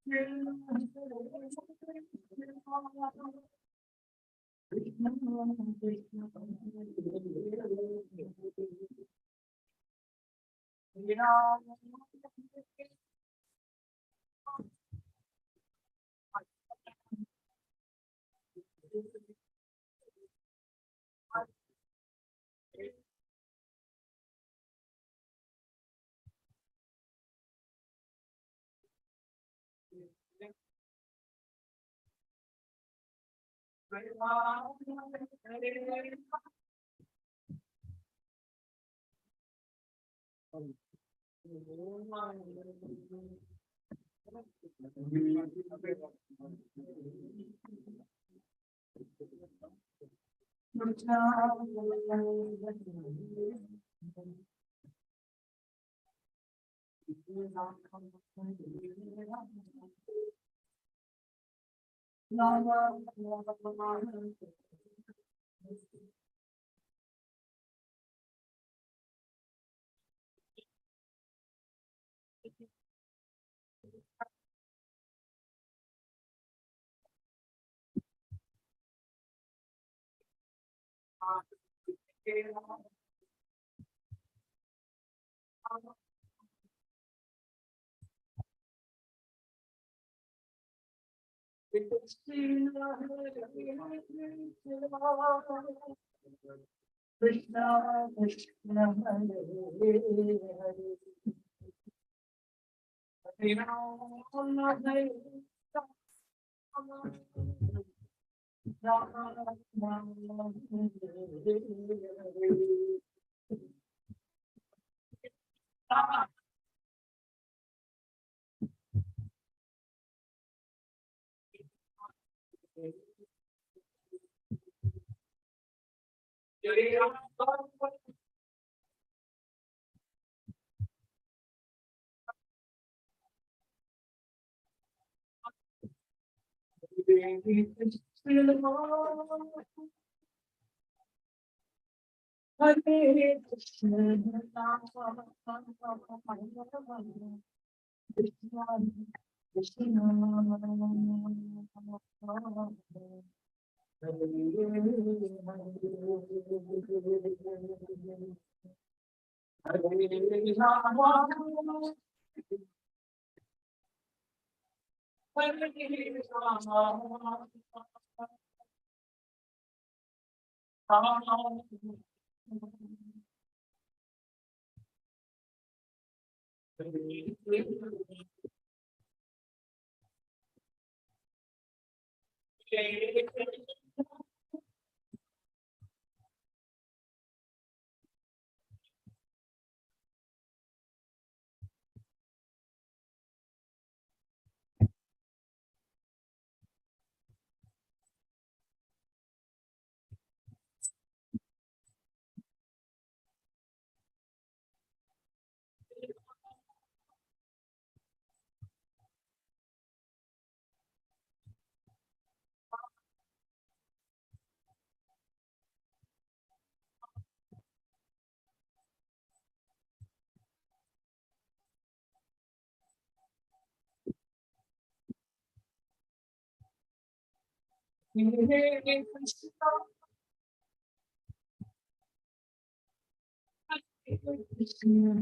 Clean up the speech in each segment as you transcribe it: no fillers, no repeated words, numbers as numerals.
Krishna, Krishna, Hare Hare, Hare Rama, Hare Rama, Rama, Hare Hare. Hare Krishna, Krishna,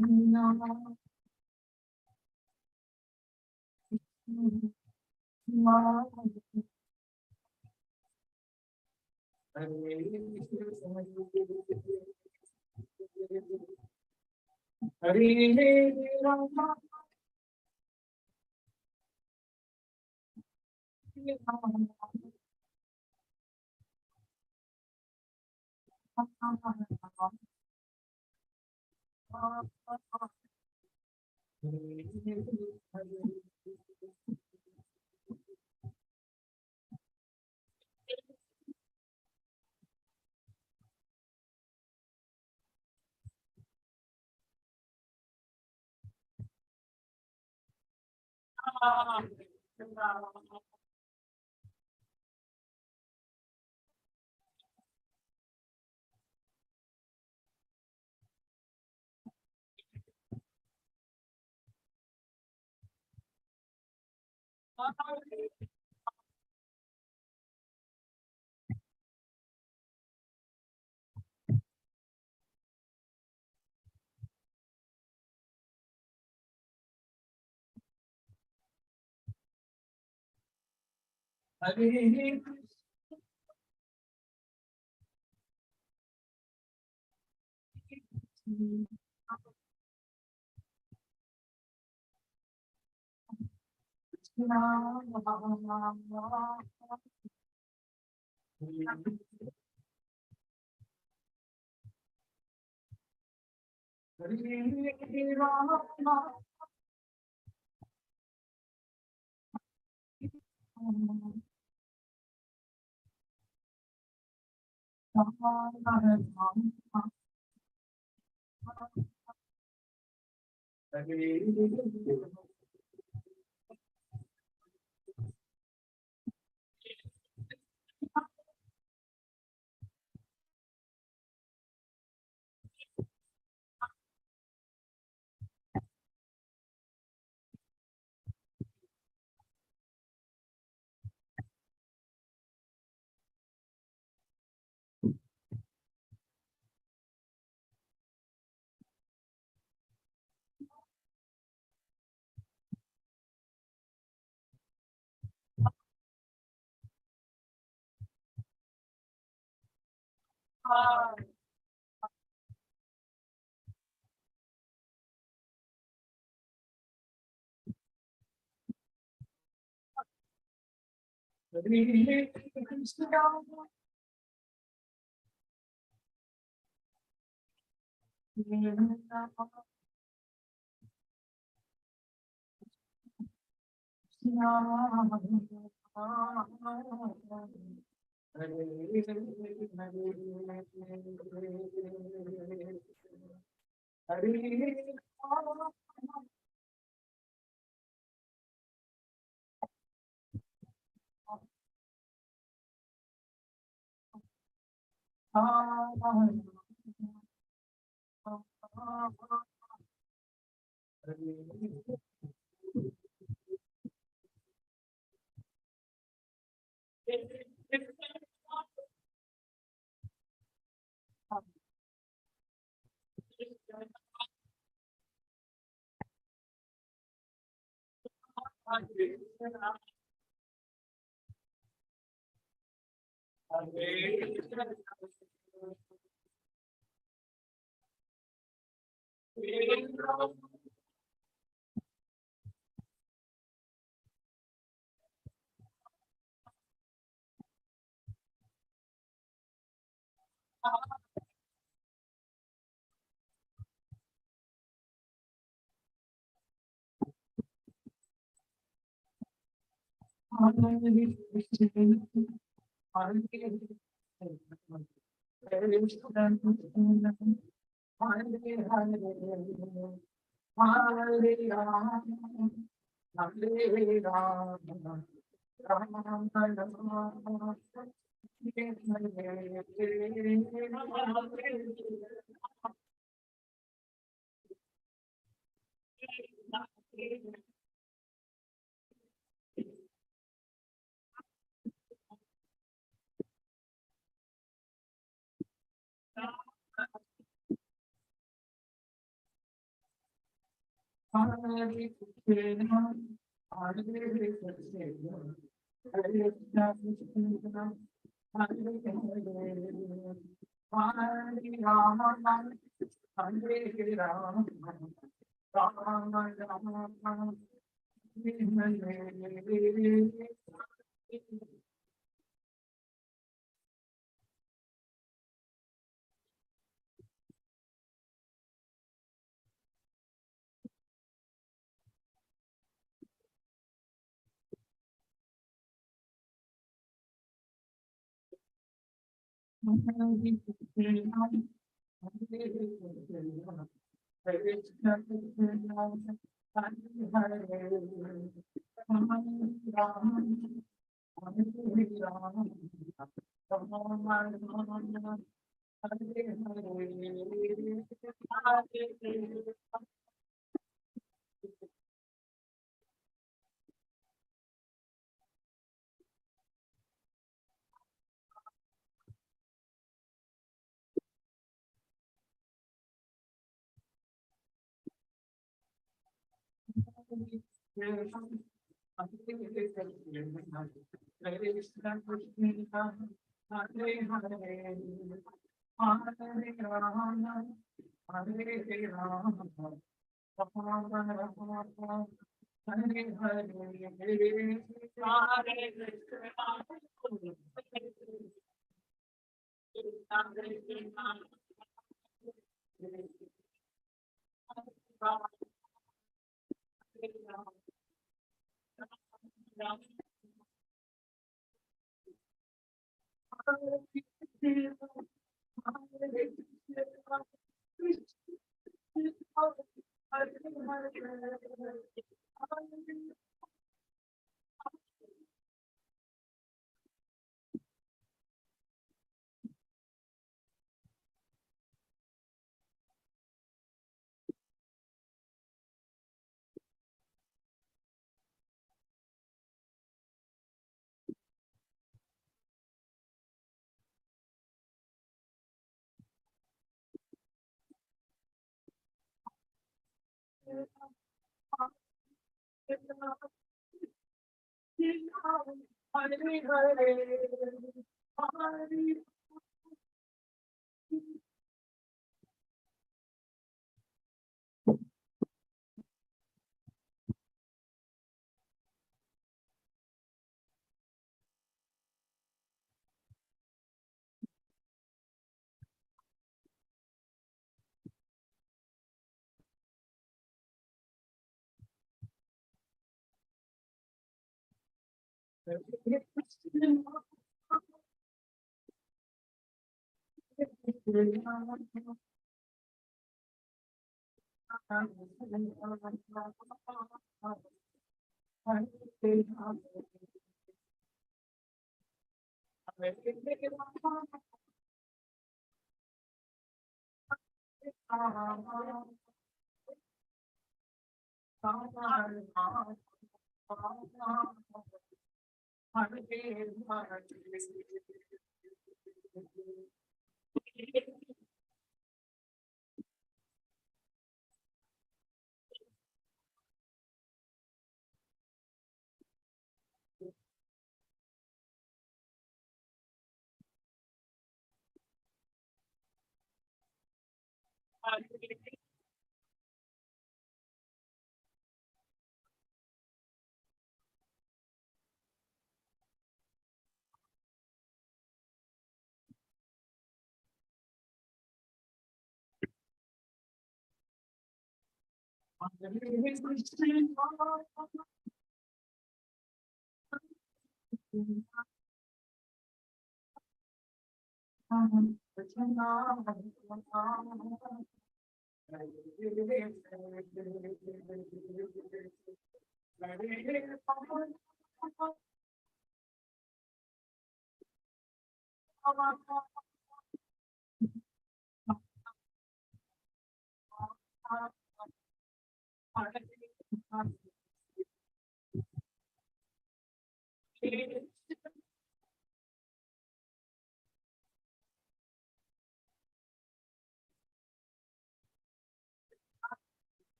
Krishna,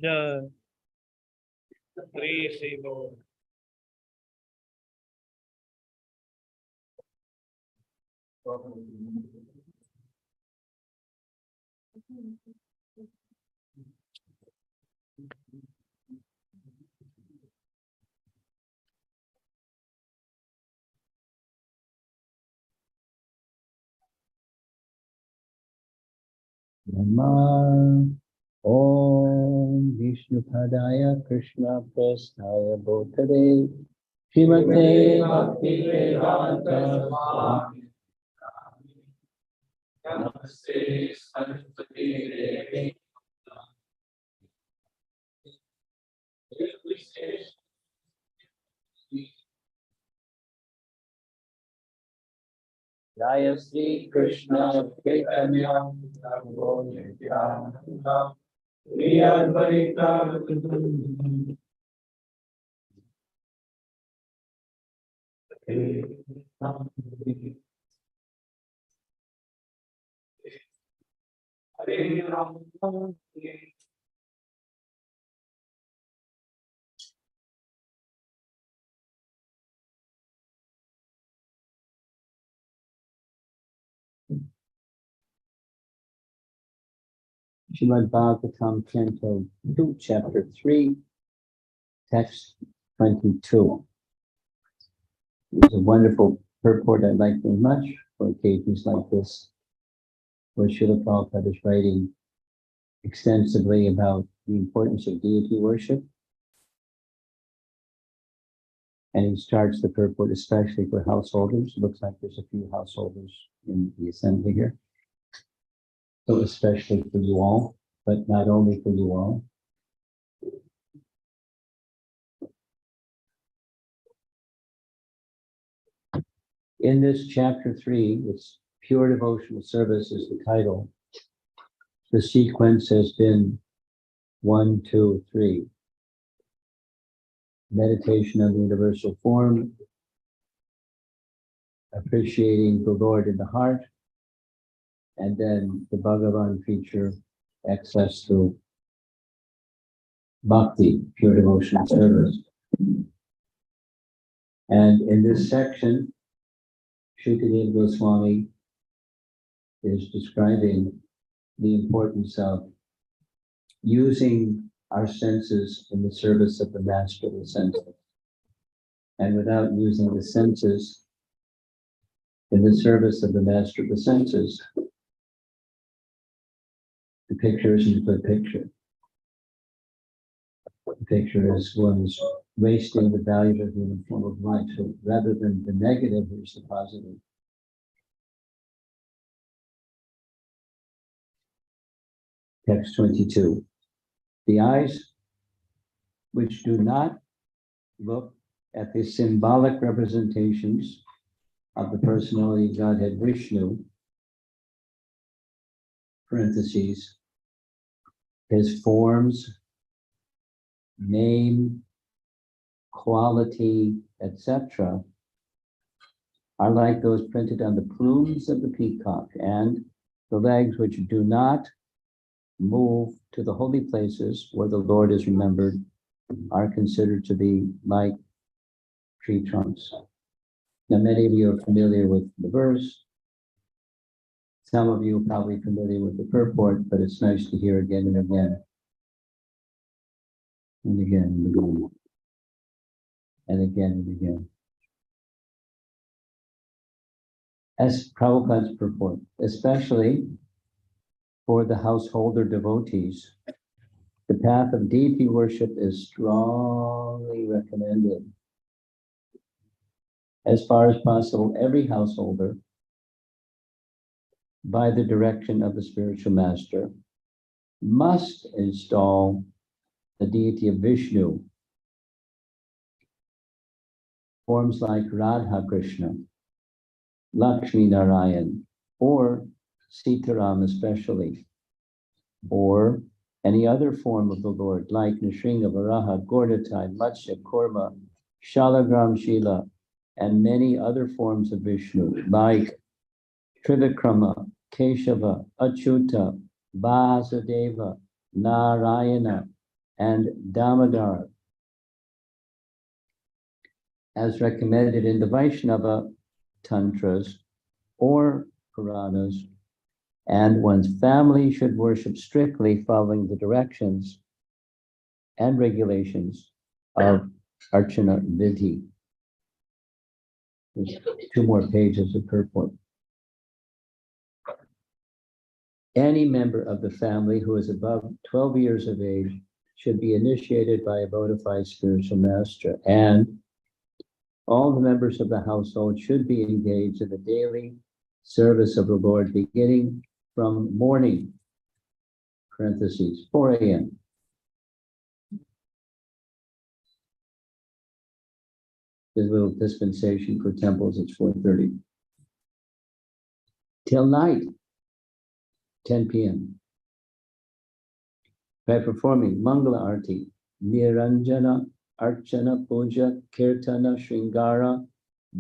Yeah, 3-0. Namaha Om Vishnupadaya Krishna Prasthaya Bhutale Srimate Bhakti Vedanta Swami Namaste Saraswati Devi Jaya Sri Krishna Chaitanya Prabhu Nityananda Shri Advaita Hare Rama Srimad Bhagavatam, Canto 2, Chapter 3, Text 22. It was a wonderful purport I like very much for occasions like this. where Srila Prabhupada is writing extensively about the importance of deity worship. And he starts the purport especially for householders. It looks like there's a few householders in the assembly here. So especially for you all, but not only for you all. In this chapter 3, it's Pure Devotional Service is the title. The sequence has been 1, 2, 3. Meditation on the universal form, appreciating the Lord in the heart, and then the Bhagavan feature, access to bhakti, pure devotional service. And in this section, Shukadeva Goswami is describing the importance of using our senses in the service of the master of the senses. And without using the senses in the service of the master of the senses, the picture isn't a good picture. The picture is one's wasting the value of the human form of life. So rather than the negative, here's the positive. Text 22. The eyes which do not look at the symbolic representations of the personality of Godhead Vishnu, parentheses, his forms, name, quality, etc., are like those printed on the plumes of the peacock, and the legs which do not move to the holy places where the Lord is remembered are considered to be like tree trunks. Now, many of you are familiar with the verse. Some of you are probably familiar with the purport, but it's nice to hear again and again. And again and again. And again and again. As Prabhupada's purport, especially for the householder devotees, the path of deity worship is strongly recommended. As far as possible, every householder, by the direction of the spiritual master, must install the deity of Vishnu, forms like Radha Krishna, Lakshmi Narayan, or Sitaram especially, or any other form of the Lord, like Nrsimha, Varaha, Gordatai, Matsya, Kurma, Shalagram Shila, and many other forms of Vishnu, like Trivikrama, Keshava, Achyuta, Vasudeva, Narayana, and Damodar, as recommended in the Vaishnava Tantras or Puranas, and one's family should worship strictly following the directions and regulations of Archana Vidhi. There's 2 more pages of purport. Any member of the family who is above 12 years of age should be initiated by a bona fide spiritual master, and all the members of the household should be engaged in the daily service of the Lord, beginning from morning, parentheses, 4 a.m. There's a little dispensation for temples, it's 4:30. Till night, 10 p.m. By performing Mangala Arti, Niranjana, Archana, Puja, Kirtana, Shringara,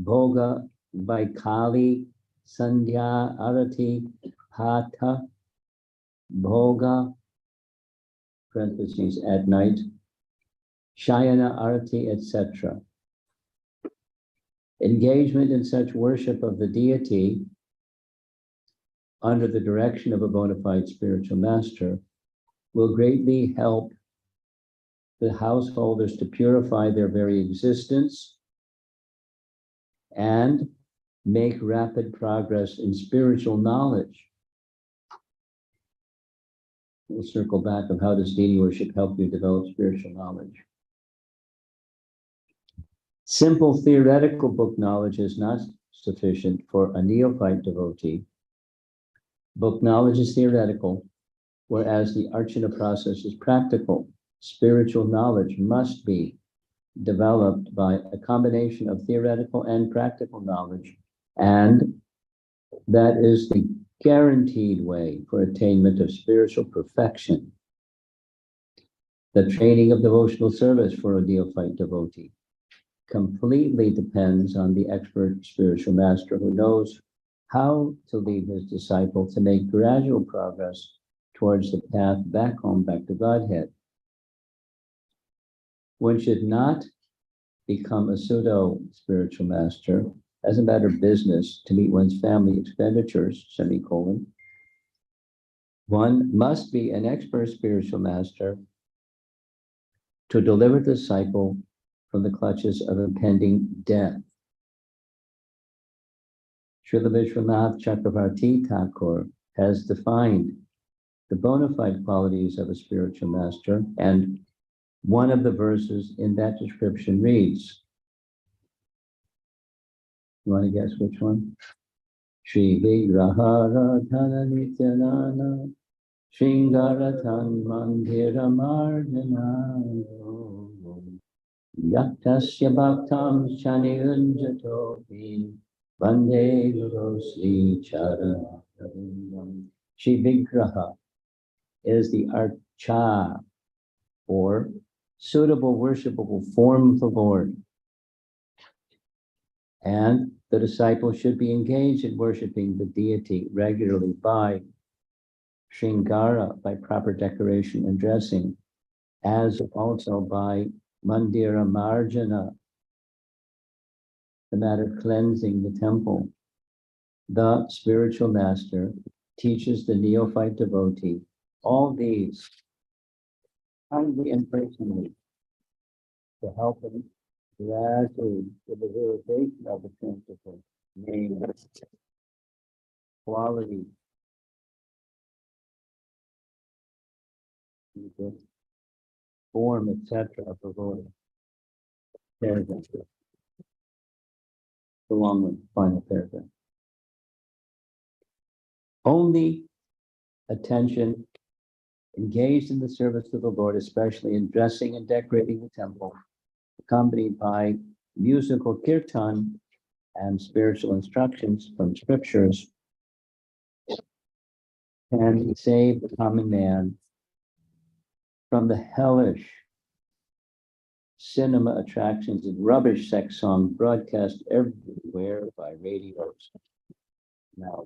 Bhoga, Vaikali, Sandhya, Arati, Hatha, Bhoga, parentheses, at night, Shayana, Arati, etc. Engagement in such worship of the deity under the direction of a bona fide spiritual master will greatly help the householders to purify their very existence and make rapid progress in spiritual knowledge We'll circle back of how does deity worship help you develop spiritual knowledge. Simple theoretical book knowledge is not sufficient for a neophyte devotee. Book knowledge is theoretical, whereas the archana process is practical. Spiritual knowledge must be developed by a combination of theoretical and practical knowledge, and that is the guaranteed way for attainment of spiritual perfection. The training of devotional service for a neophyte devotee completely depends on the expert spiritual master who knows how to lead his disciple to make gradual progress towards the path back home, back to Godhead. One should not become a pseudo spiritual master as a matter of business to meet one's family expenditures, semicolon. One must be an expert spiritual master to deliver the disciple from the clutches of impending death. Srila Vishwanath Chakravarti Thakur has defined the bona fide qualities of a spiritual master, and one of the verses in that description reads, you want to guess which one? Shri Vigrahara Dhana Nityanana Shringarathan Mandira Marjana Yaktasya Bhaktam Shani Vande Guru Sri Charana. Shri Vigraha is the archa, or suitable worshipable form of the Lord. And the disciple should be engaged in worshiping the deity regularly by Shringara, by proper decoration and dressing, as also by Mandira Marjana, the matter of cleansing the temple. The spiritual master teaches the neophyte devotee all these kindly and personally to help him gradually to the realization of the principle, name, quality, the form, etc. of the Lord. Paragraph. The long one, final paragraph. Only attention engaged in the service of the Lord, especially in dressing and decorating the temple, accompanied by musical kirtan and spiritual instructions from scriptures, can save the common man from the hellish cinema attractions and rubbish sex songs broadcast everywhere by radios. Now,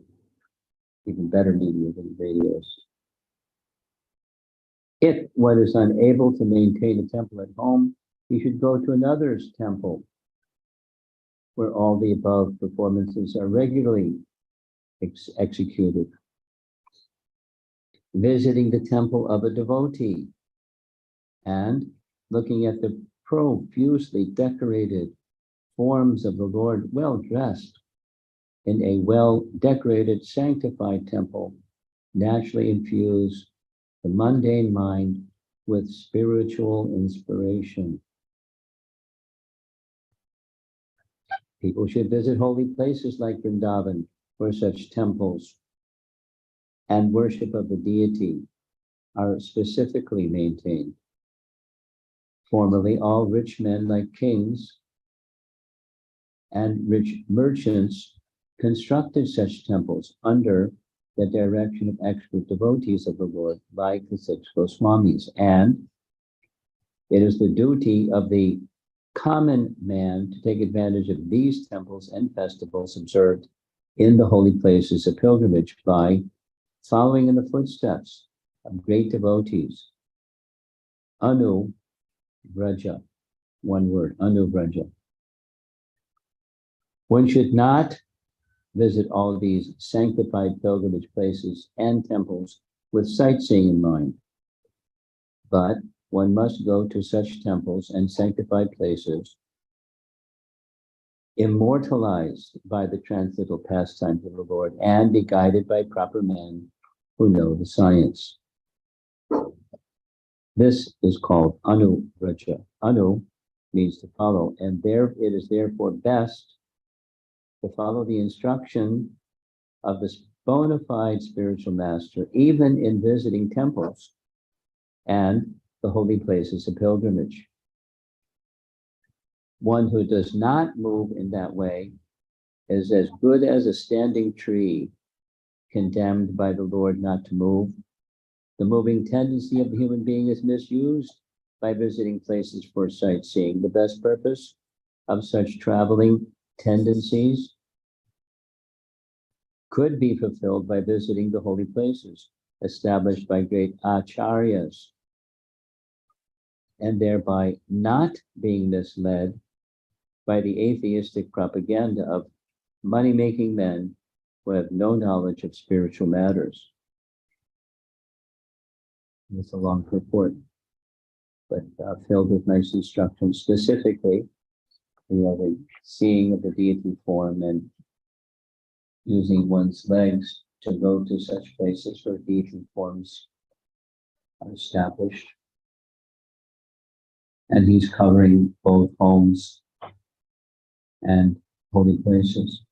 even better media than radios. If one is unable to maintain a temple at home, he should go to another's temple where all the above performances are regularly executed. Visiting the temple of a devotee and looking at the profusely decorated forms of the Lord, well dressed in a well decorated, sanctified temple, naturally infuse the mundane mind with spiritual inspiration. People should visit holy places like Vrindavan, where such temples and worship of the deity are specifically maintained. Formerly, all rich men like kings and rich merchants constructed such temples under the direction of expert devotees of the Lord, like the 6 Goswamis. And it is the duty of the common man to take advantage of these temples and festivals observed in the holy places of pilgrimage by following in the footsteps of great devotees. Anu Vraja, one word, Anu Vraja. One should not visit all these sanctified pilgrimage places and temples with sightseeing in mind, but one must go to such temples and sanctified places immortalized by the transcendental pastimes of the Lord and be guided by proper men who know the science. This is called Anuraja. Anu means to follow, and there it is therefore best to follow the instruction of this bona fide spiritual master, even in visiting temples and the holy places of pilgrimage. One who does not move in that way is as good as a standing tree, condemned by the Lord not to move. The moving tendency of the human being is misused by visiting places for sightseeing. The best purpose of such traveling tendencies could be fulfilled by visiting the holy places established by great acharyas, and thereby not being misled by the atheistic propaganda of money-making men who have no knowledge of spiritual matters. It's a long purport, but filled with nice instructions, specifically, the seeing of the deity form and using one's legs to go to such places where deity forms are established. And he's covering both homes and holy places.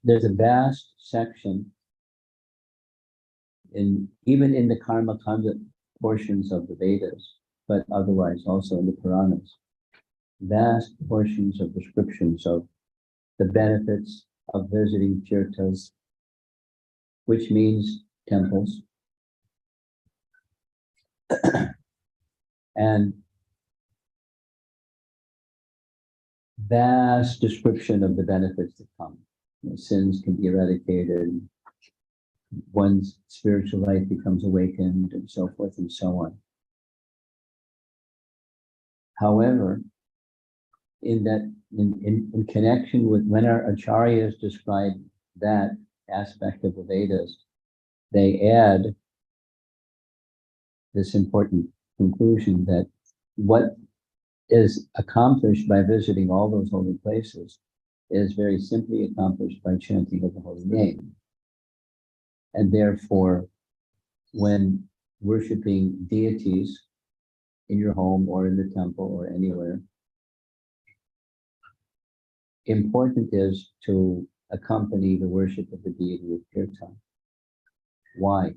There's a vast section even in the karma kanda portions of the Vedas, but otherwise also in the Puranas, vast portions of descriptions of the benefits of visiting tirthas, which means temples, and vast description of the benefits that come. Sins can be eradicated, one's spiritual life becomes awakened, and so forth and so on. However, in connection with when our acharyas describe that aspect of the Vedas, they add this important conclusion that what is accomplished by visiting all those holy places is very simply accomplished by chanting of the holy name. And therefore, when worshiping deities in your home or in the temple or anywhere, important is to accompany the worship of the deity with kirtan. Why?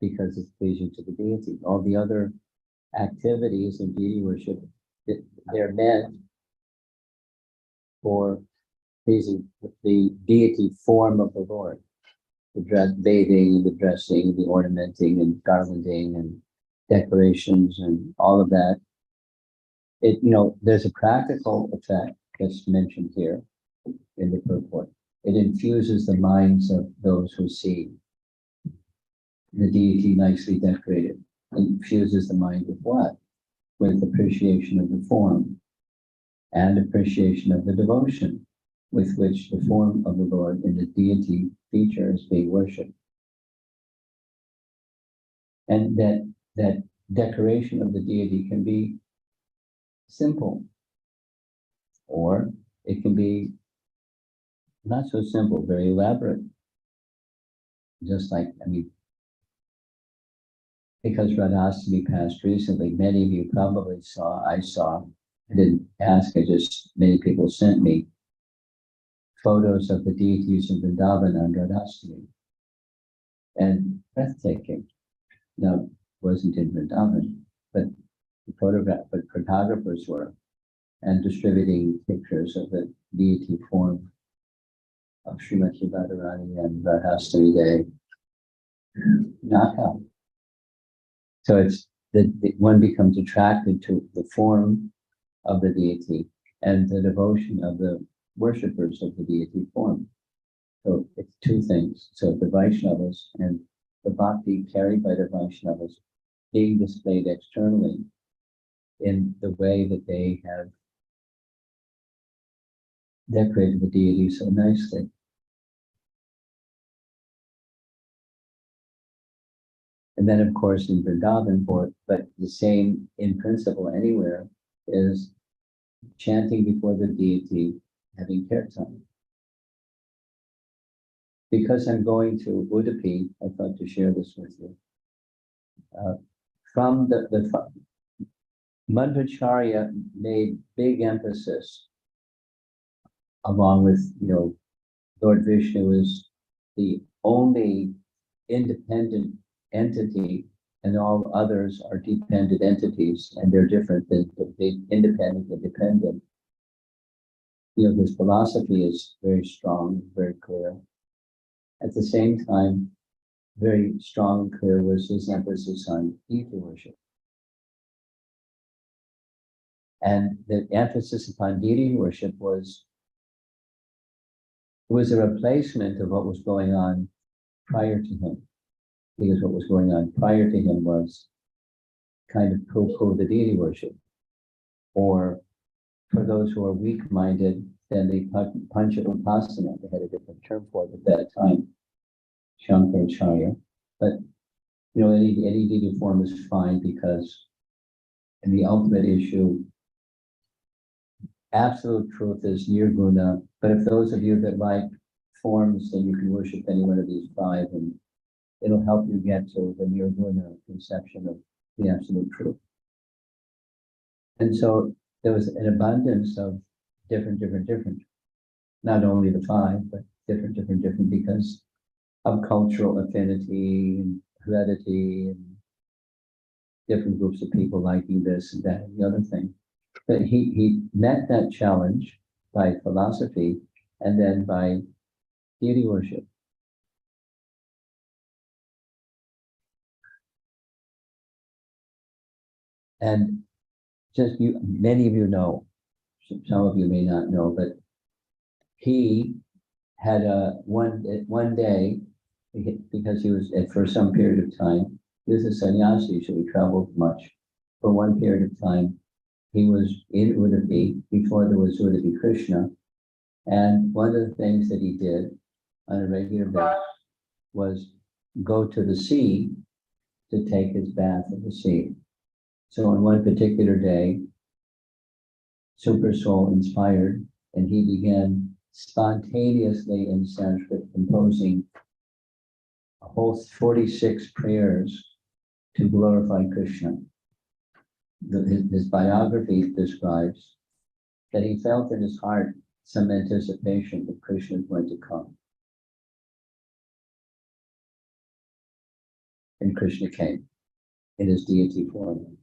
Because it's pleasing to the deity. All the other activities in deity worship, they're meant for pleasing the deity form of the Lord. The bathing, the dressing, the ornamenting and garlanding and decorations and all of that. There's a practical effect that's mentioned here in the purport. It infuses the minds of those who see the deity nicely decorated. It infuses the mind with what? With appreciation of the form and appreciation of the devotion with which the form of the Lord in the deity feature is being worshipped. And that decoration of the deity can be simple, or it can be not so simple, very elaborate. Just like, because Radhastami passed recently, many of you probably I didn't ask, many people sent me photos of the deities in Vrindavan on Radhastami. And breathtaking. Now, it wasn't in Vrindavan, but photographers were, and distributing pictures of the deity form of Srimati Radharani and Radhastami Day. Knockout. So it's one becomes attracted to the form of the deity and the devotion of the worshippers of the deity form. So it's two things. So the Vaishnavas and the bhakti carried by the Vaishnavas being displayed externally in the way that they have decorated the deity so nicely. And then, of course, in Vrindavan, but the same in principle anywhere is chanting before the deity, having kirtan. Because I'm going to Udupi, I thought to share this with you. From the Madhvacharya made big emphasis, along with, Lord Vishnu is the only independent entity, and all others are dependent entities, and they're different than the independent and dependent. His philosophy is very strong, very clear. At the same time, very strong and clear was his emphasis on deity worship. And the emphasis upon deity worship was a replacement of what was going on prior to him. Because what was going on prior to him was kind of poo-poo the deity worship. Or for those who are weak-minded, then they pancha upasana. They had a different term for it at that time, Shankaracharya. But any deity form is fine, because in the ultimate issue, absolute truth is nirguna. But if those of you that like forms, then you can worship any one of these five, and it'll help you get to the nirguna conception of the absolute truth. And so there was an abundance of different, not only the five, but different, because of cultural affinity and heredity and different groups of people liking this and that and the other thing. But he met that challenge by philosophy and then by deity worship. And just many of you know, some of you may not know, but he had one day, because he was, for some period of time, he was a sannyasi, so he traveled much. For one period of time, he was in Udupi, before there was Udupi Krishna. And one of the things that he did on a regular basis was go to the sea to take his bath in the sea. So on one particular day, Super Soul inspired, and he began spontaneously in Sanskrit composing a whole 46 prayers to glorify Krishna. His biography describes that he felt in his heart some anticipation that Krishna is going to come. And Krishna came in his deity form.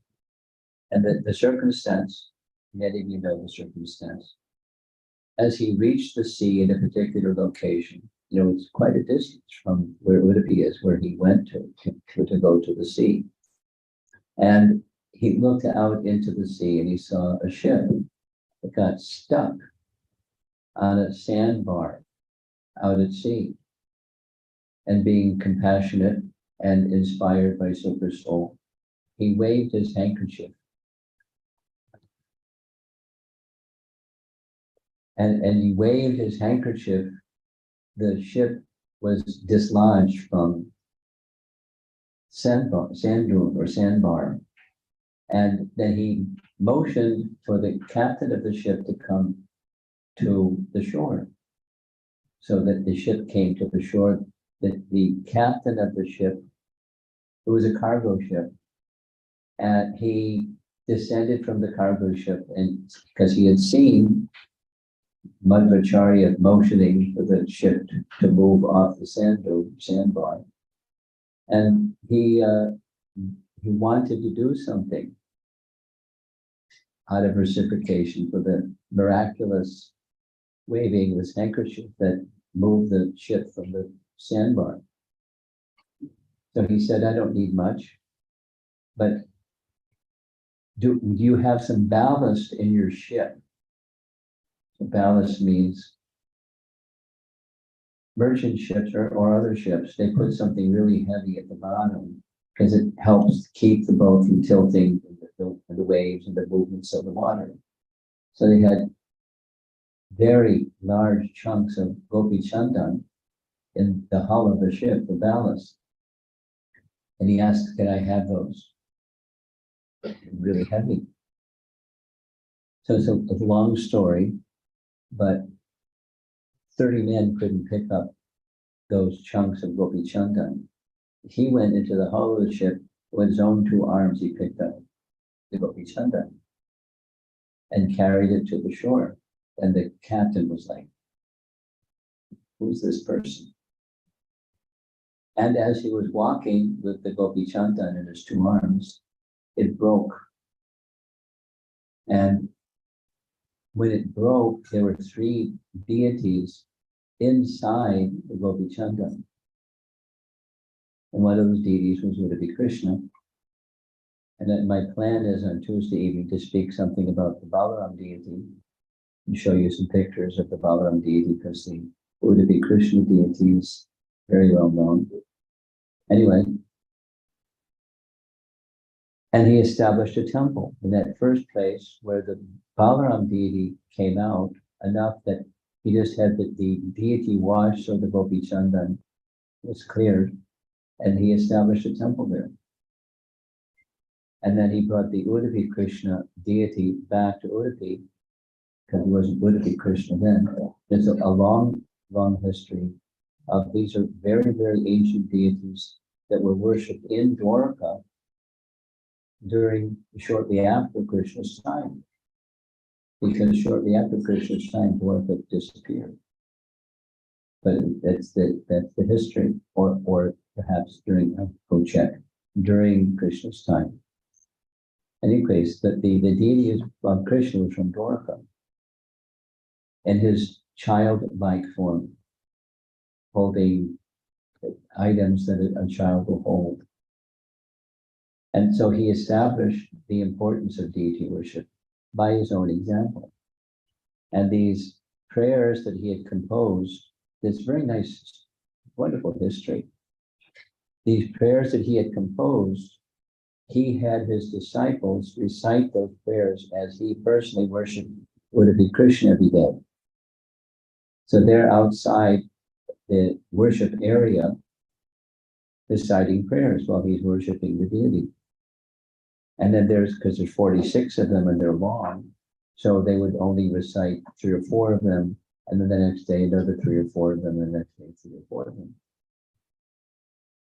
And the circumstance, many of you know the circumstance, as he reached the sea in a particular location, it's quite a distance from where Udupi is, where he went to go to the sea. And he looked out into the sea and he saw a ship that got stuck on a sandbar out at sea. And being compassionate and inspired by Super Soul, he waved his handkerchief. And he waved his handkerchief. The ship was dislodged from sand dune or sandbar. And then he motioned for the captain of the ship to come to the shore, so that the ship came to the shore. The captain of the ship, it was a cargo ship, and he descended from the cargo ship, and because he had seen Madhvacharya motioning for the ship to move off the sandbar, and he wanted to do something out of reciprocation for the miraculous waving of his handkerchief that moved the ship from the sandbar. So he said, I don't need much, but do you have some ballast in your ship? So ballast means merchant ships or other ships. They put something really heavy at the bottom because it helps keep the boat from tilting and the waves and the movements of the water. So they had very large chunks of gopi chandan in the hull of the ship, the ballast. And he asked, can I have those? Really heavy. So it's a long story, but 30 men couldn't pick up those chunks of Gopi Chandan. He went into the hull of the ship with his own 2 arms. He picked up the Gopi Chandan and carried it to the shore. And the captain was like, who's this person? And as he was walking with the Gopi Chandan in his 2 arms, it broke. And when it broke, there were 3 deities inside the Gopi Chandan. And one of those deities was going to be Krishna. And then my plan is on Tuesday evening to speak something about the Balaram deity and show you some pictures of the Balaram deity, because the Udupi Krishna deity is very well known. Anyway, and he established a temple in that first place where the Balaram deity came out, enough that he just had the deity washed so the Gopi Chandan was cleared, and he established a temple there. And then he brought the Udupi Krishna deity back to Udupi, because he wasn't Udupi Krishna then. There's a long, long history of these are very, very ancient deities that were worshipped in Dwarka shortly after Krishna's time. Because shortly after Krishna's time, Dwarka disappeared. But that's the history, or perhaps during Krishna's time. Anyways, the deity of Krishna was from Dwarka, and his childlike form, holding items that a child will hold. And so he established the importance of deity worship by his own example. And these prayers that he had composed, this very nice, wonderful history. These prayers that he had composed, he had his disciples recite those prayers as he personally worshiped Udupi Krishna every day. So they're outside the worship area reciting prayers while he's worshiping the deity. And then because there's 46 of them and they're long, so they would only recite 3 or 4 of them, and then the next day another 3 or 4 of them, and the next day 3 or 4 of them.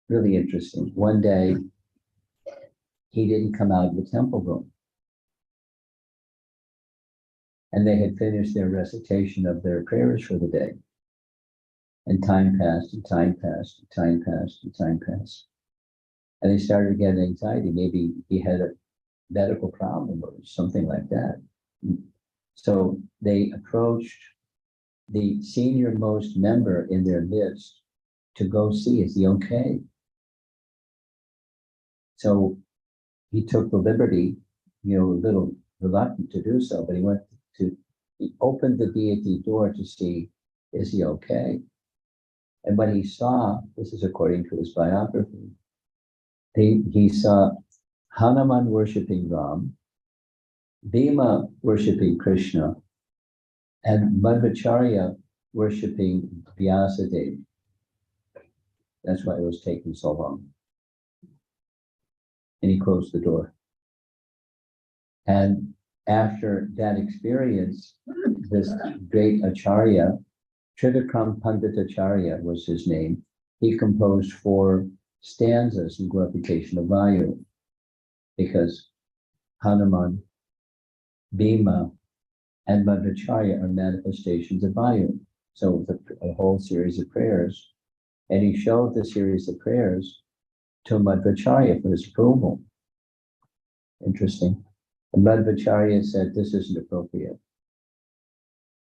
Really interesting. One day, he didn't come out of the temple room. And they had finished their recitation of their prayers for the day. And time passed, and time passed, and time passed, and time passed. And they started to get anxiety. Maybe he had a medical problem or something like that. So they approached the senior most member in their midst to go see, is he okay? So he took the liberty, a little reluctant to do so, but he opened the deity door to see, is he okay? And what he saw, this is according to his biography, he saw Hanuman worshipping Ram, Bhima worshipping Krishna, and Madhvacharya worshipping Vyasadeva. That's why it was taking so long. And he closed the door. And after that experience, this great Acharya, Trivikram Pandit Acharya was his name, he composed 4 stanzas in glorification of Vayu, because Hanuman, Bhima, and Madhvacharya are manifestations of Vayu. So a whole series of prayers. And he showed the series of prayers to Madhvacharya for his approval. Interesting. And Madhvacharya said, this isn't appropriate.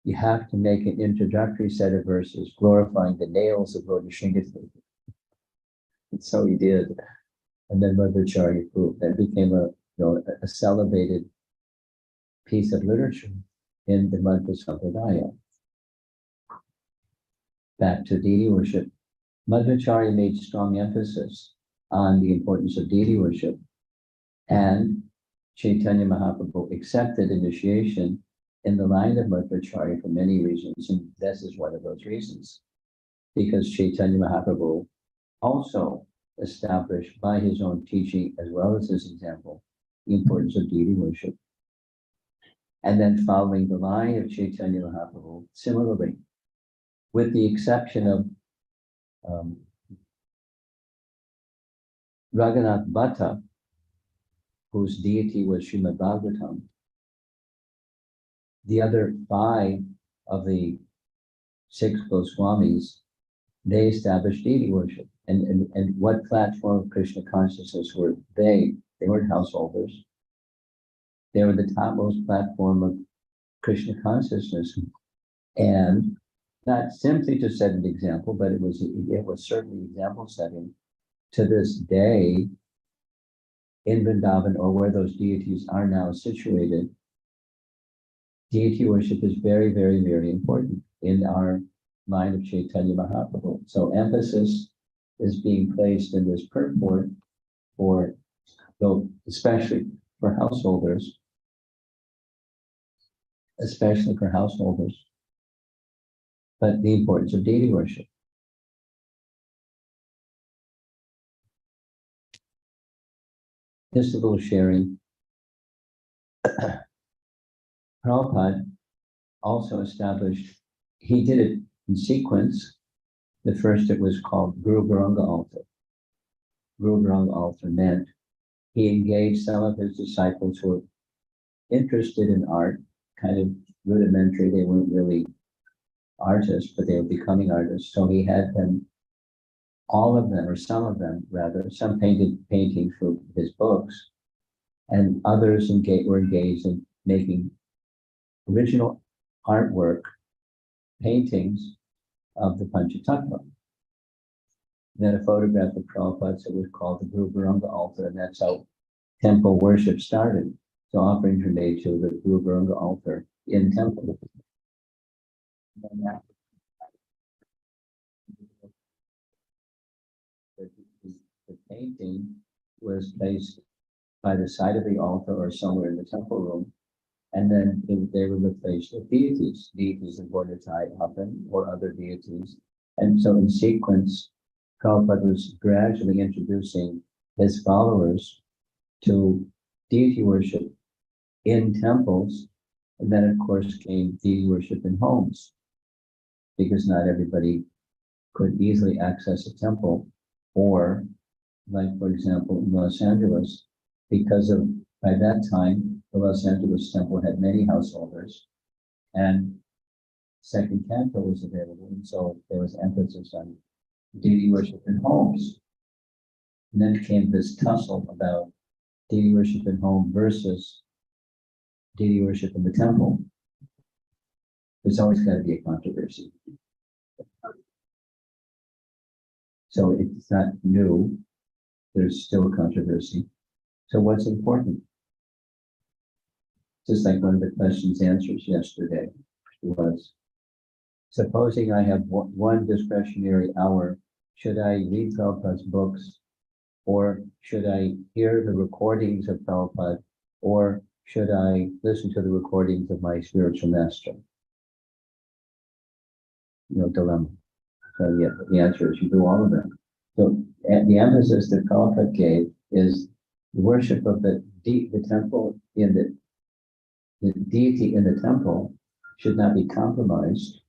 You have to make an introductory set of verses glorifying the nails of Lord Nrsimha. And so he did. And then Madhvacharya approved. That became a celebrated piece of literature in the Madhva Sampradaya. Back to deity worship. Madhvacharya made strong emphasis on the importance of deity worship. And Chaitanya Mahaprabhu accepted initiation in the line of Madhvacharya for many reasons, and this is one of those reasons. Because Chaitanya Mahaprabhu also established by his own teaching as well as his example the importance of deity worship. And then following the line of Chaitanya Mahaprabhu, similarly, with the exception of Raghunath Bhatta, whose deity was Srimad Bhagavatam, the other 5 of the 6 Goswamis, they established deity worship. And what platform of Krishna consciousness were they? They weren't householders. They were the topmost platform of Krishna consciousness. And not simply to set an example, but it was certainly example setting to this day in Vrindavan, or where those deities are now situated. Deity worship is very, very, very important in our line of Chaitanya Mahaprabhu. So emphasis is being placed in this purport for, though, especially for householders, but the importance of deity worship. Just a little sharing. Prabhupada also established, he did it in sequence. The first, it was called Guru Garanga altar. Guru Garanga altar meant he engaged some of his disciples who were interested in art, kind of rudimentary. They weren't really artists, but they were becoming artists. So he had them, all of them, or some of them rather, some painted paintings for his books, and others were engaged in making original artwork, paintings of the Panchatattva. Then a photograph of Prabhupada, so it was called the Guru Varanga altar, and that's how temple worship started. So offerings were made to the Guru Varanga altar in temple. And then the painting was placed by the side of the altar or somewhere in the temple room, and then they were replaced with deities of Bordatai often, or other deities. And so in sequence, Prabhupada was gradually introducing his followers to deity worship in temples, and then of course came deity worship in homes, because not everybody could easily access a temple, or like, for example, in Los Angeles, because of, by that time, the Los Angeles temple had many householders, and second canto was available, and so there was emphasis on deity worship in homes. And then came this tussle about deity worship in home versus deity worship in the temple. There's always got to be a controversy. So it's not new. There's still a controversy. So what's important? Just like one of the questions answers yesterday was, supposing I have one discretionary hour, should I read Prabhupada's books, or should I hear the recordings of Prabhupada, or should I listen to the recordings of my spiritual master? Dilemma. So yeah, the answer is you do all of them. So the emphasis that Prabhupada gave is the worship of the temple in the deity in the temple should not be compromised,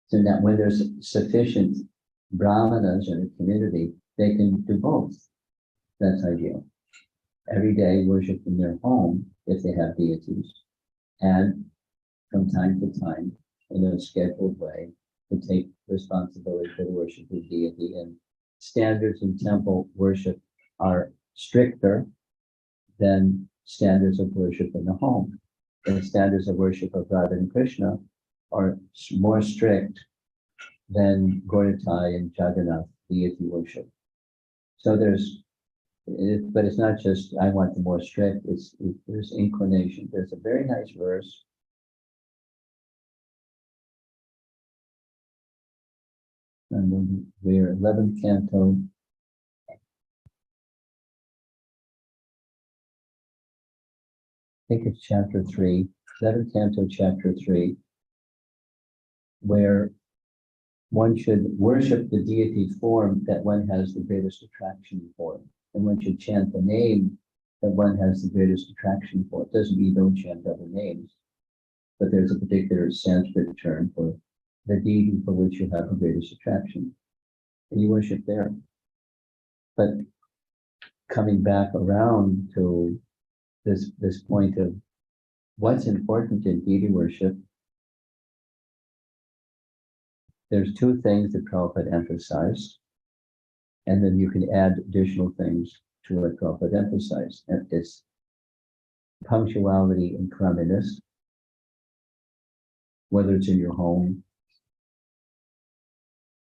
so that when there's sufficient brahmanas in a community, they can do both. That's ideal. Every day worship in their home if they have deities, and from time to time, in a scheduled way, to take responsibility for the worship of deity. And standards in temple worship are stricter than standards of worship in the home. And standards of worship of Radha and Krishna are more strict than Gaudiya and Jagannath deity worship. So but it's not just, I want the more strict, there's inclination. There's a very nice verse. And we're 11th canto. I think it's chapter 3, 11th canto, chapter 3, where one should worship the deity form that one has the greatest attraction for. And one should chant the name that one has the greatest attraction for. It doesn't mean don't chant other names, but there's a particular Sanskrit term for the deity for which you have the greatest attraction. And you worship there. But coming back around to this point of what's important in deity worship, there's two things that Prabhupada emphasized, and then you can add additional things to what Prabhupada emphasized. And it's punctuality and cleanliness, whether it's in your home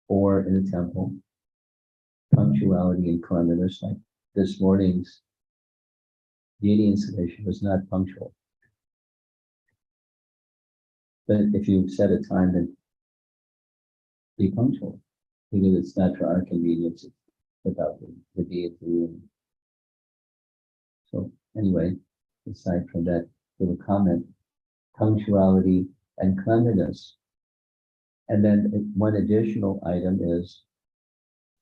or in a temple. Punctuality and cleanliness, like this morning's deity installation was not punctual. But if you set a time, then be punctual, because it's not for our convenience, it's about the deity. And so anyway, aside from that little comment, punctuality and cleanliness. And then one additional item is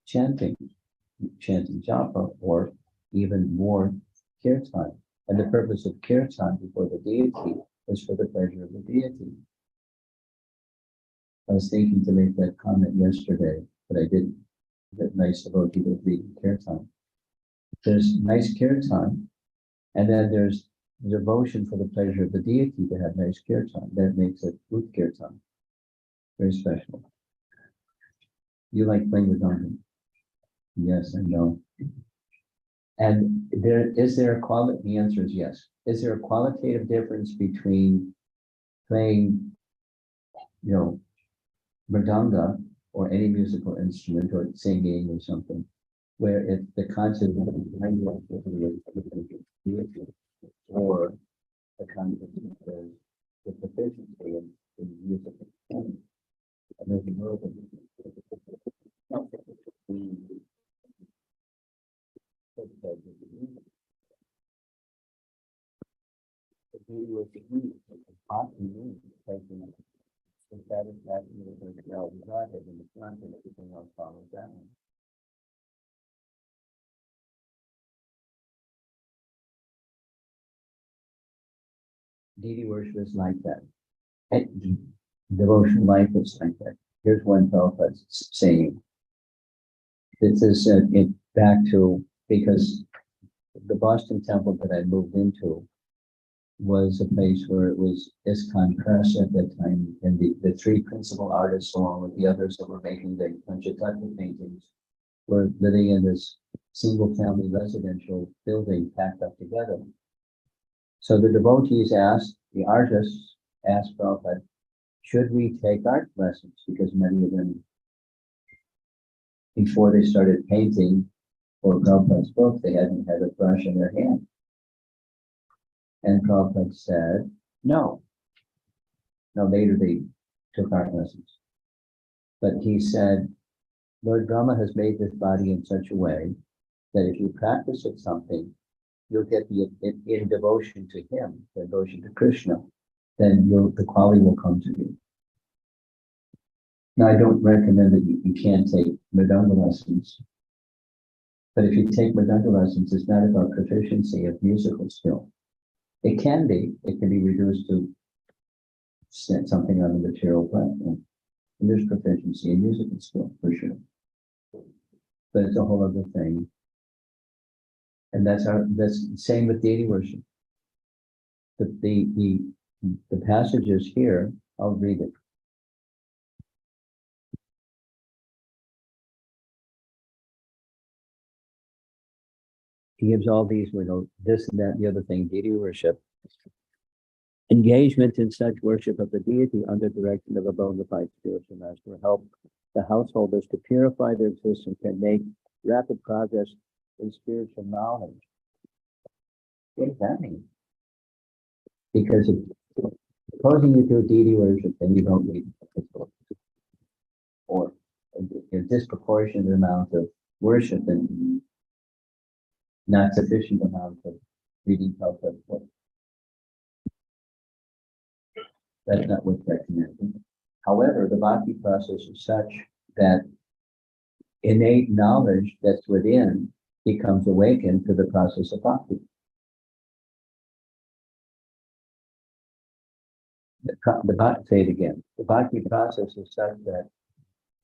chanting japa, or even more kirtan. And the purpose of kirtan before the deity is for the pleasure of the deity. I was thinking to make that comment yesterday, but I didn't. That nice devotee was reading kirtan. There's nice kirtan, and then there's devotion for the pleasure of the deity to have nice kirtan. That makes it good kirtan. Very special. You like playing with Donkey? Yes, I know. And is there a quality? The answer is yes. Is there a qualitative difference between playing, mridanga or any musical instrument, or singing or something, where the concept of or the concept of the proficiency in music? And there's a world of in the front and everything else follows that one. Deity worship is like that. And devotional life is like that. Here's one Prabhupada saying. This is back to, because the Boston temple that I moved into was a place where it was ISKCON Press at that time, and the three principal artists, along with the others that were making the Panchatattva paintings, were living in this single-family residential building packed up together. So the devotees the artists asked Prabhupada, should we take art lessons? Because many of them, before they started painting or Prabhupada's book, they hadn't had a brush in their hand. And Prabhupada said, no. Now later they took art lessons. But he said, Lord Brahma has made this body in such a way that if you practice at something, you'll get in devotion to him, devotion to Krishna, then the quality will come to you. Now, I don't recommend that you can't take Mridanga lessons, but if you take Mridanga lessons, it's not about proficiency of musical skill. It can be reduced to something on the material platform. And there's proficiency in musical skill, for sure. But it's a whole other thing. And that's the same with deity worship. The passages here, I'll read it. He gives all these, this and that, and the other thing, deity worship. Engagement in such worship of the deity under direction of a bona fide spiritual master will help the householders to purify their existence and make rapid progress in spiritual knowledge. What does that mean? Because supposing you do deity worship, then you don't need or a disproportionate amount of worship and not sufficient amount of reading Prabhupada's book. That's not what's recommended. However, the bhakti process is such that innate knowledge that's within becomes awakened to the process of bhakti. Say it again. The bhakti process is such that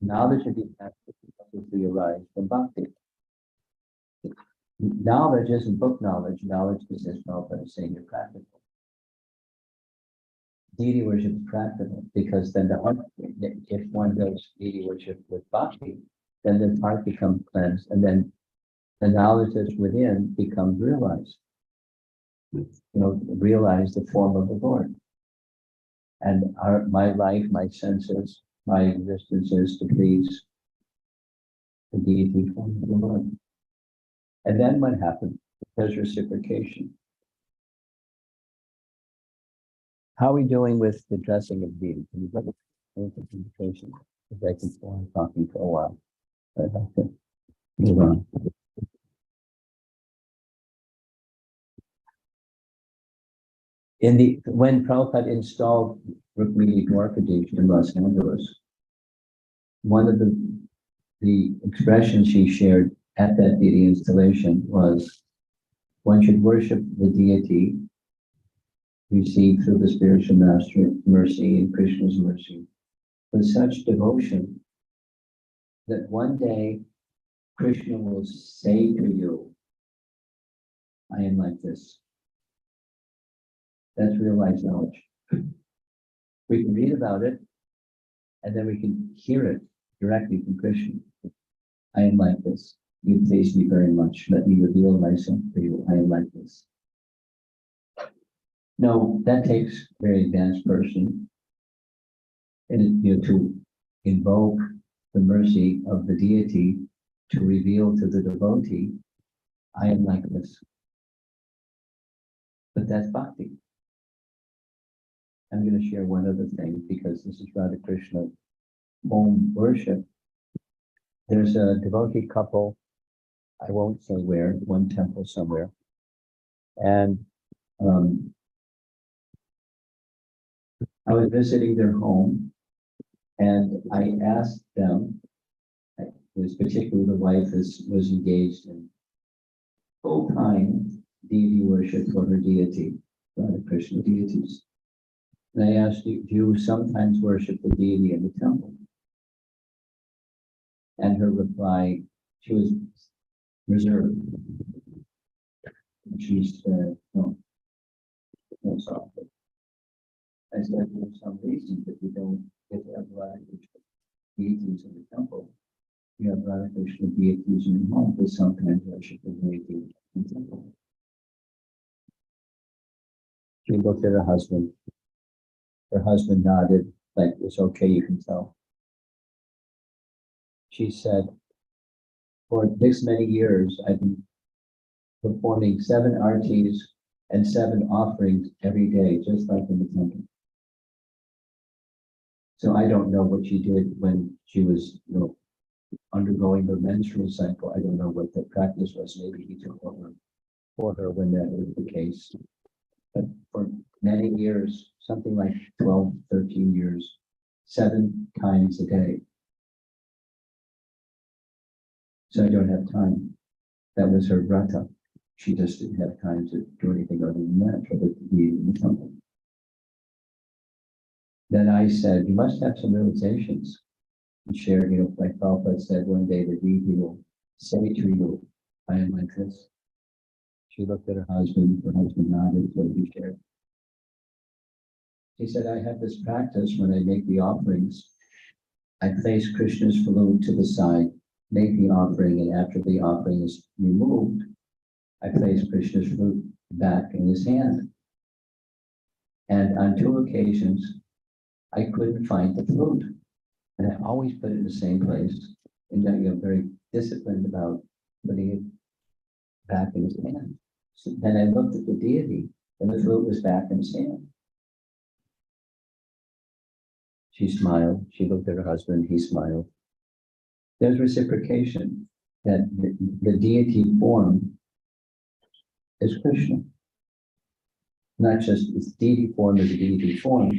knowledge of the processes arise from bhakti. Knowledge isn't book knowledge. Knowledge is, as Prabhupada is saying, practical. Deity worship is practical because then if one does deity worship with bhakti, then the heart becomes cleansed, and then the knowledge that's within becomes realized. Realize the form of the Lord. And my life, my senses, my existence is to please the deity form of the Lord. And then what happens? There's reciprocation. How are we doing with the dressing of deity? Can you look at the indication? Because I can go on talking for a while. I have to move on. When Prabhupada installed Rukmini Dwarkadish in Los Angeles, one of the expressions he shared at that deity installation was, one should worship the deity received through the spiritual master mercy and Krishna's mercy with such devotion that one day Krishna will say to you, I am like this. That's realized knowledge. We can read about it, and then we can hear it directly from Krishna. I am like this. You please me very much. Let me reveal myself for you. I am like this. No, that takes a very advanced person, and to invoke the mercy of the deity to reveal to the devotee, I am like this. But that's bhakti. I'm going to share one other thing because this is Radha Krishna home worship. There's a devotee couple, I won't say where, one temple somewhere. And I was visiting their home and I asked them, this particularly the wife was engaged in full-time deity worship for her deity, Radha Krishna deities. And I asked, do you sometimes worship the deity in the temple? And her reply, she was reserved. And she said, no, softly. I said, there's some reason that you don't get to have Radha Krishna deities in the temple. You have Radha Krishna deities in your home, but sometimes worship the deity in the temple. She looked at her husband. Her husband nodded, like it's okay, you can tell. She said, for this many years, I've been performing 7 artis and 7 offerings every day, just like in the temple. So I don't know what she did when she was, undergoing her menstrual cycle. I don't know what the practice was. Maybe he took over for her when that was the case. But for many years, something like 12, 13 years, 7 times a day. So I don't have time. That was her vrata. She just didn't have time to do anything other than that for the deity in the temple. Then I said, you must have some realizations. And shared, like Prabhupada said, one day the deity will say to you, I am like this. She looked at her husband nodded, what he shared. He said, I have this practice when I make the offerings. I place Krishna's flute to the side, make the offering, and after the offering is removed, I place Krishna's flute back in his hand. And on 2 occasions, I couldn't find the flute. And I always put it in the same place. And I'm very disciplined about putting it back in his hand. So then I looked at the deity, and the flute was back in his hand. She smiled. She looked at her husband. He smiled. There's reciprocation that the deity form is Krishna. Not just its deity form is a deity form,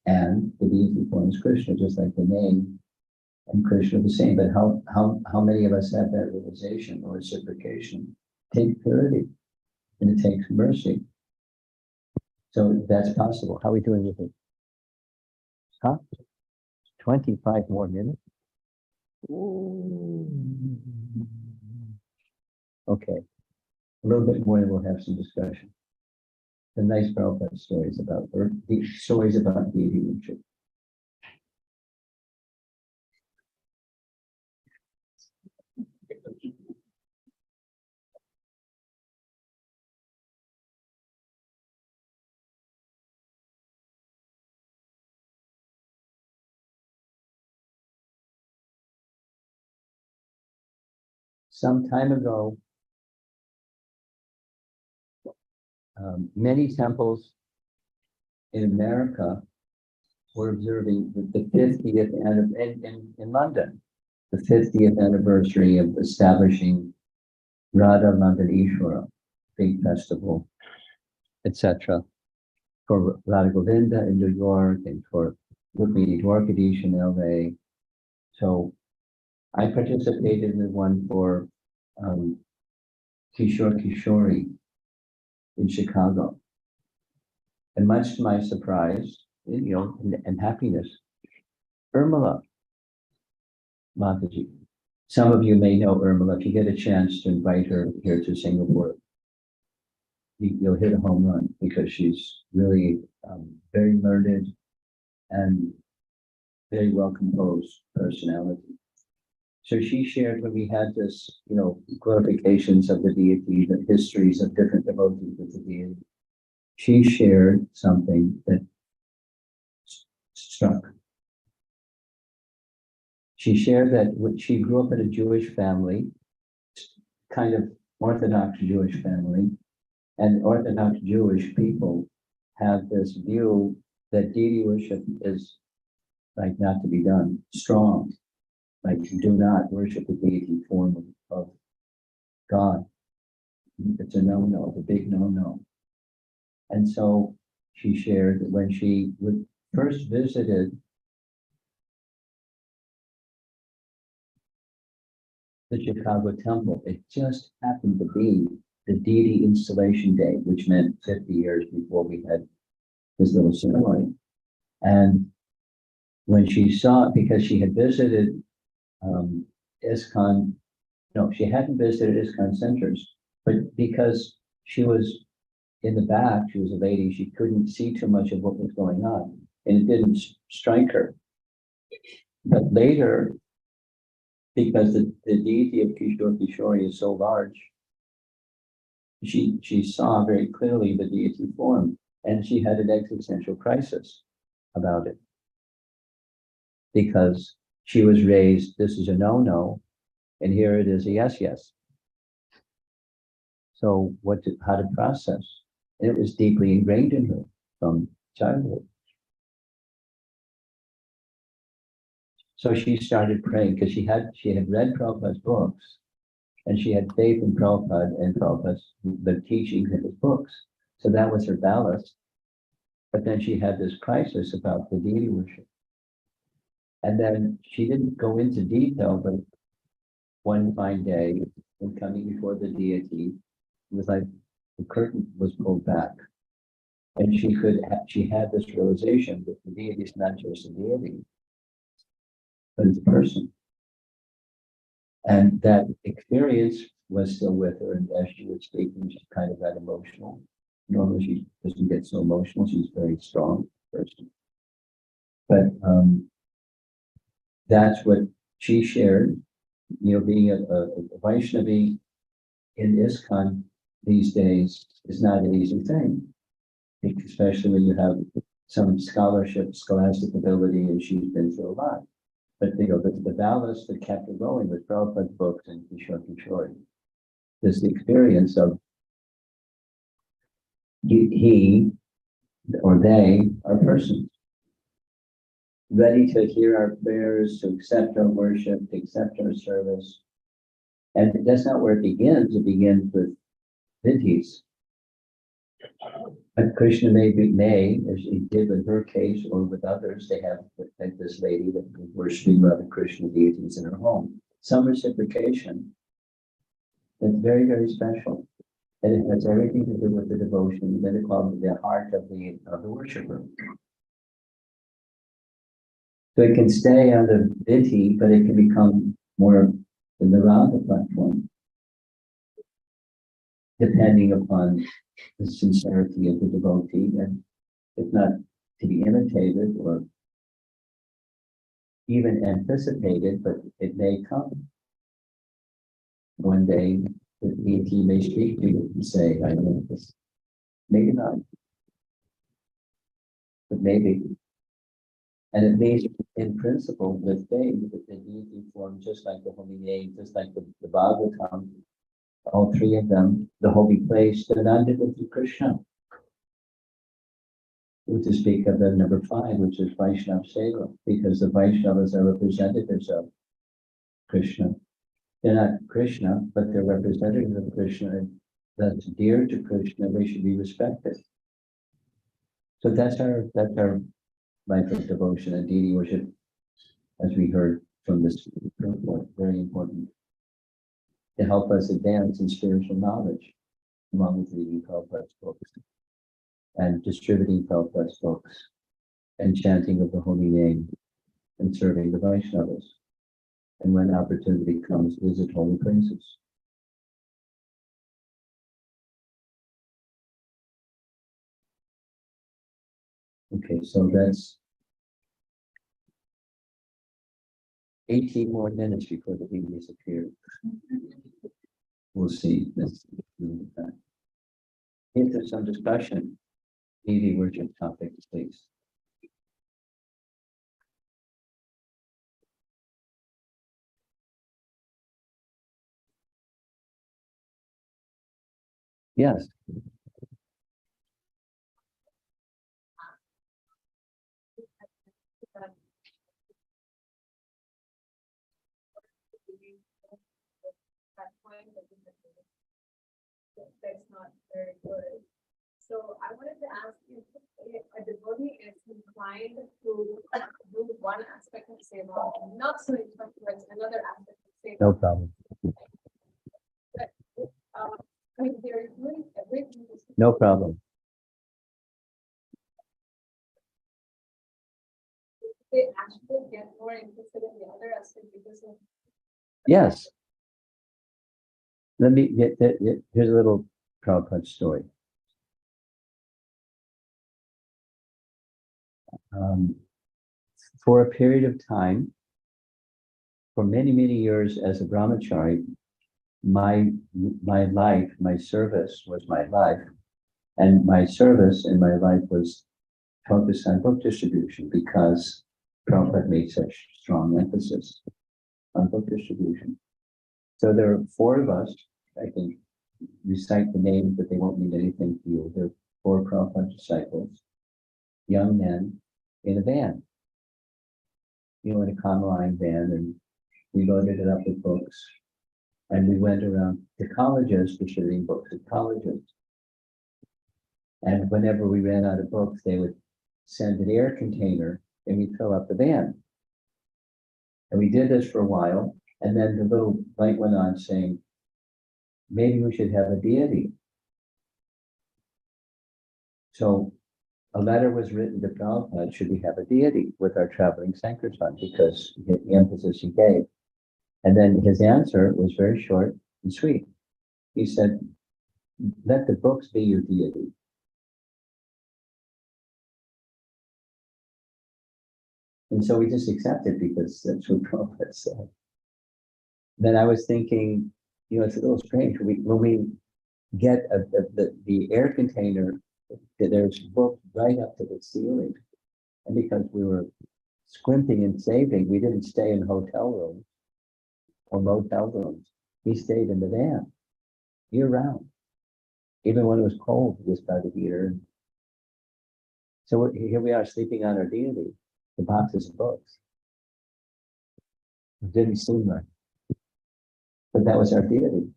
And the deity form is Krishna, just like the name and Krishna the same. But how many of us have that realization or reciprocation? It takes purity and it takes mercy. So that's possible. How are we doing with it? Huh? 25 more minutes? Ooh. Okay. A little bit more and we'll have some discussion. The nice Prabhupada stories about, or the stories about deity worship. Some time ago, many temples in America were observing the 50th anniversary in London, the 50th anniversary of establishing Radha Madan Ishwara, big festival, etc. For Radha Govinda in New York and for Rukmini Dwarkadish in LA. So I participated in the one for Kishore Kishori in Chicago. And much to my surprise, and happiness, Urmila Mataji. Some of you may know Urmila. If you get a chance to invite her here to Singapore, you'll hit a home run because she's really very learned and very well composed personality. So she shared when we had this, glorifications of the deity, the histories of different devotees of the deity. She shared something that struck. She shared that when she grew up in a Jewish family, kind of Orthodox Jewish family, and Orthodox Jewish people have this view that deity worship is like not to be done, strong, like do not worship the deity form of God. It's a no-no, it's a big no-no. And so she shared that when she first visited the Chicago temple, it just happened to be the deity installation day, which meant 50 years before we had this little ceremony. And when she saw, because she had visited ISKCON, no, she hadn't visited ISKCON centers, but because she was in the back, she was a lady, she couldn't see too much of what was going on, and it didn't strike her. But later, because the deity of Kishore Kishori is so large, she saw very clearly the deity form, and she had an existential crisis about it. Because she was raised, this is a no-no, and here it is a yes. So how to process? And it was deeply ingrained in her from childhood. So she started praying because she had read Prabhupada's books, and she had faith in Prabhupada and Prabhupada's the teachings in his books. So that was her ballast. But then she had this crisis about the deity worship. And then she didn't go into detail, but one fine day, when coming before the deity, it was like the curtain was pulled back. And she had this realization that the deity is not just a deity, but it's a person. And that experience was still with her. And as she was speaking, she kind of got emotional. Normally she doesn't get so emotional. She's a very strong person. But that's what she shared, being a Vaishnavi in ISKCON these days is not an easy thing, especially when you have some scholastic ability, and she's been through a lot. But the ballast that kept her going was Prabhupada's books and Kishore Kishori. This experience of he or they are persons, ready to hear our prayers, to accept our worship, to accept our service. And that's not where it begins. It begins with Vidhis. But Krishna as he did with her case or with others, they have like this lady that was worshiping other Krishna deities in her home. Some reciprocation that's very, very special. And it has everything to do with the devotion, that it calls the heart of the worshiper. So it can stay on the Deity, but it can become more in the Radha platform, depending upon the sincerity of the devotee, and it's not to be imitated or even anticipated, but it may come. One day, the deity may speak to you and say, I know this. Maybe not, but maybe. And at least in principle, with faith, that the deity form, just like the holy name, just like the Bhagavatam, all three of them, the holy place, they're not different from Krishna. To speak of the number 5, which is Vaishnava Seva, because the Vaishnavas are representatives of Krishna. They're not Krishna, but they're representatives of Krishna, and that's dear to Krishna, they should be respected. So that's our life of devotion and deity worship, as we heard from this report, very important, to help us advance in spiritual knowledge, along with reading Prabhupada's books and distributing Prabhupada's books and chanting of the holy name and serving the Vaishnavas. And when opportunity comes, visit holy places. Okay, so that's 18 more minutes before the meeting disappears. We'll see. If there's some discussion, deity worship topics, please. Yes. That's not very good. So I wanted to ask you if a devotee is inclined to do one aspect of seva, not so inclined towards another aspect of seva. No problem. But, I mean, they're doing everything. No problem. They actually get more interested in the other aspect because of. Yes. Let me get here's a little Prabhupada story. For a period of time, for many, many years as a brahmachari, my life, my service was my life. And my service in my life was focused on book distribution because Prabhupada made such strong emphasis on book distribution. So there are 4 of us. I can recite the names, but they won't mean anything to you. There are 4 Prabhupada disciples, young men, in a van. In a Kamaline van, and we loaded it up with books. And we went around to colleges distributing books at colleges. And whenever we ran out of books, they would send an air container and we'd fill up the van. And we did this for a while. And then the little light went on saying, maybe we should have a deity. So a letter was written to Prabhupada, should we have a deity with our traveling Sankirtan, because the emphasis he gave. And then his answer was very short and sweet. He said, let the books be your deity. And so we just accepted because that's what Prabhupada said. Then I was thinking, it's a little strange. When we get the air container, there's books right up to the ceiling. And because we were squinting and saving, we didn't stay in hotel rooms or motel rooms. We stayed in the van year round. Even when it was cold, we just got a heater. So here we are sleeping on our deity, the boxes of books. It didn't seem right. But that was our deity.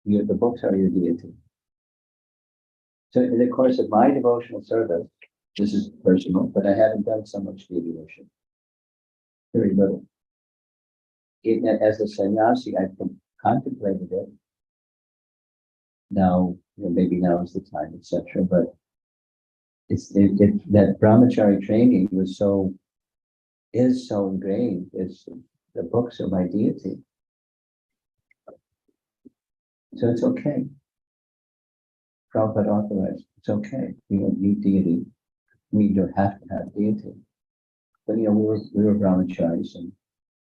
The books are your deity. So in the course of my devotional service, this is personal, but I haven't done so much deity worship. Very little. As a sannyasi, I've contemplated it. Now, maybe now is the time, etc. But that brahmachari training is so ingrained. It's the books are my deity. So it's okay. Prabhupada authorized. It's okay. We don't need deity. We don't have to have deity. But we were brahmacharis and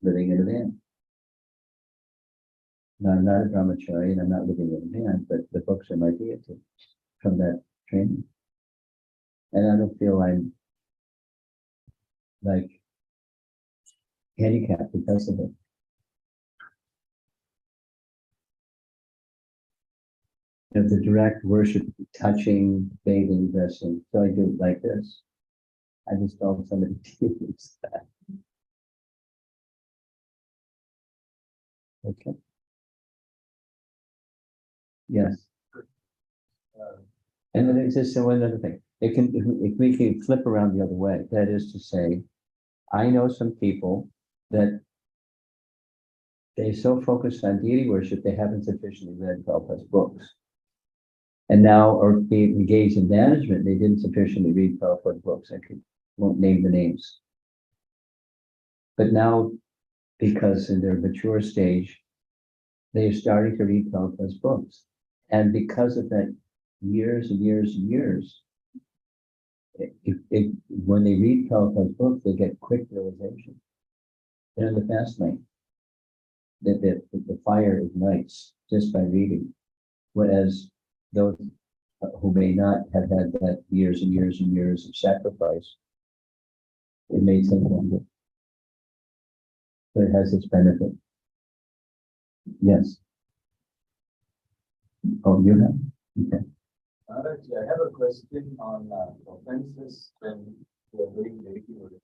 living in a van. Now I'm not a brahmachari and I'm not living in a van, but the books are my deity from that training. And I don't feel I'm like handicapped because of it. The direct worship, touching, bathing, dressing. So I do it like this. I just told somebody to use that. Okay. Yes. And then there's just one other thing. We can flip around the other way. That is to say, I know some people that they so focused on deity worship, they haven't sufficiently read Prabhupada's books. And now, or be engaged in management, they didn't sufficiently read Prabhupada's books. Won't name the names. But now, because in their mature stage, they're starting to read Prabhupada's books. And because of that, years and years and years, when they read Prabhupada's books, they get quick realization. They're in the fast lane. The fire ignites just by reading. Whereas those who may not have had that years and years and years of sacrifice, it may take longer. But it has its benefit. Yes. Oh, you have? Okay. I have a question on offenses when we are doing deity worship.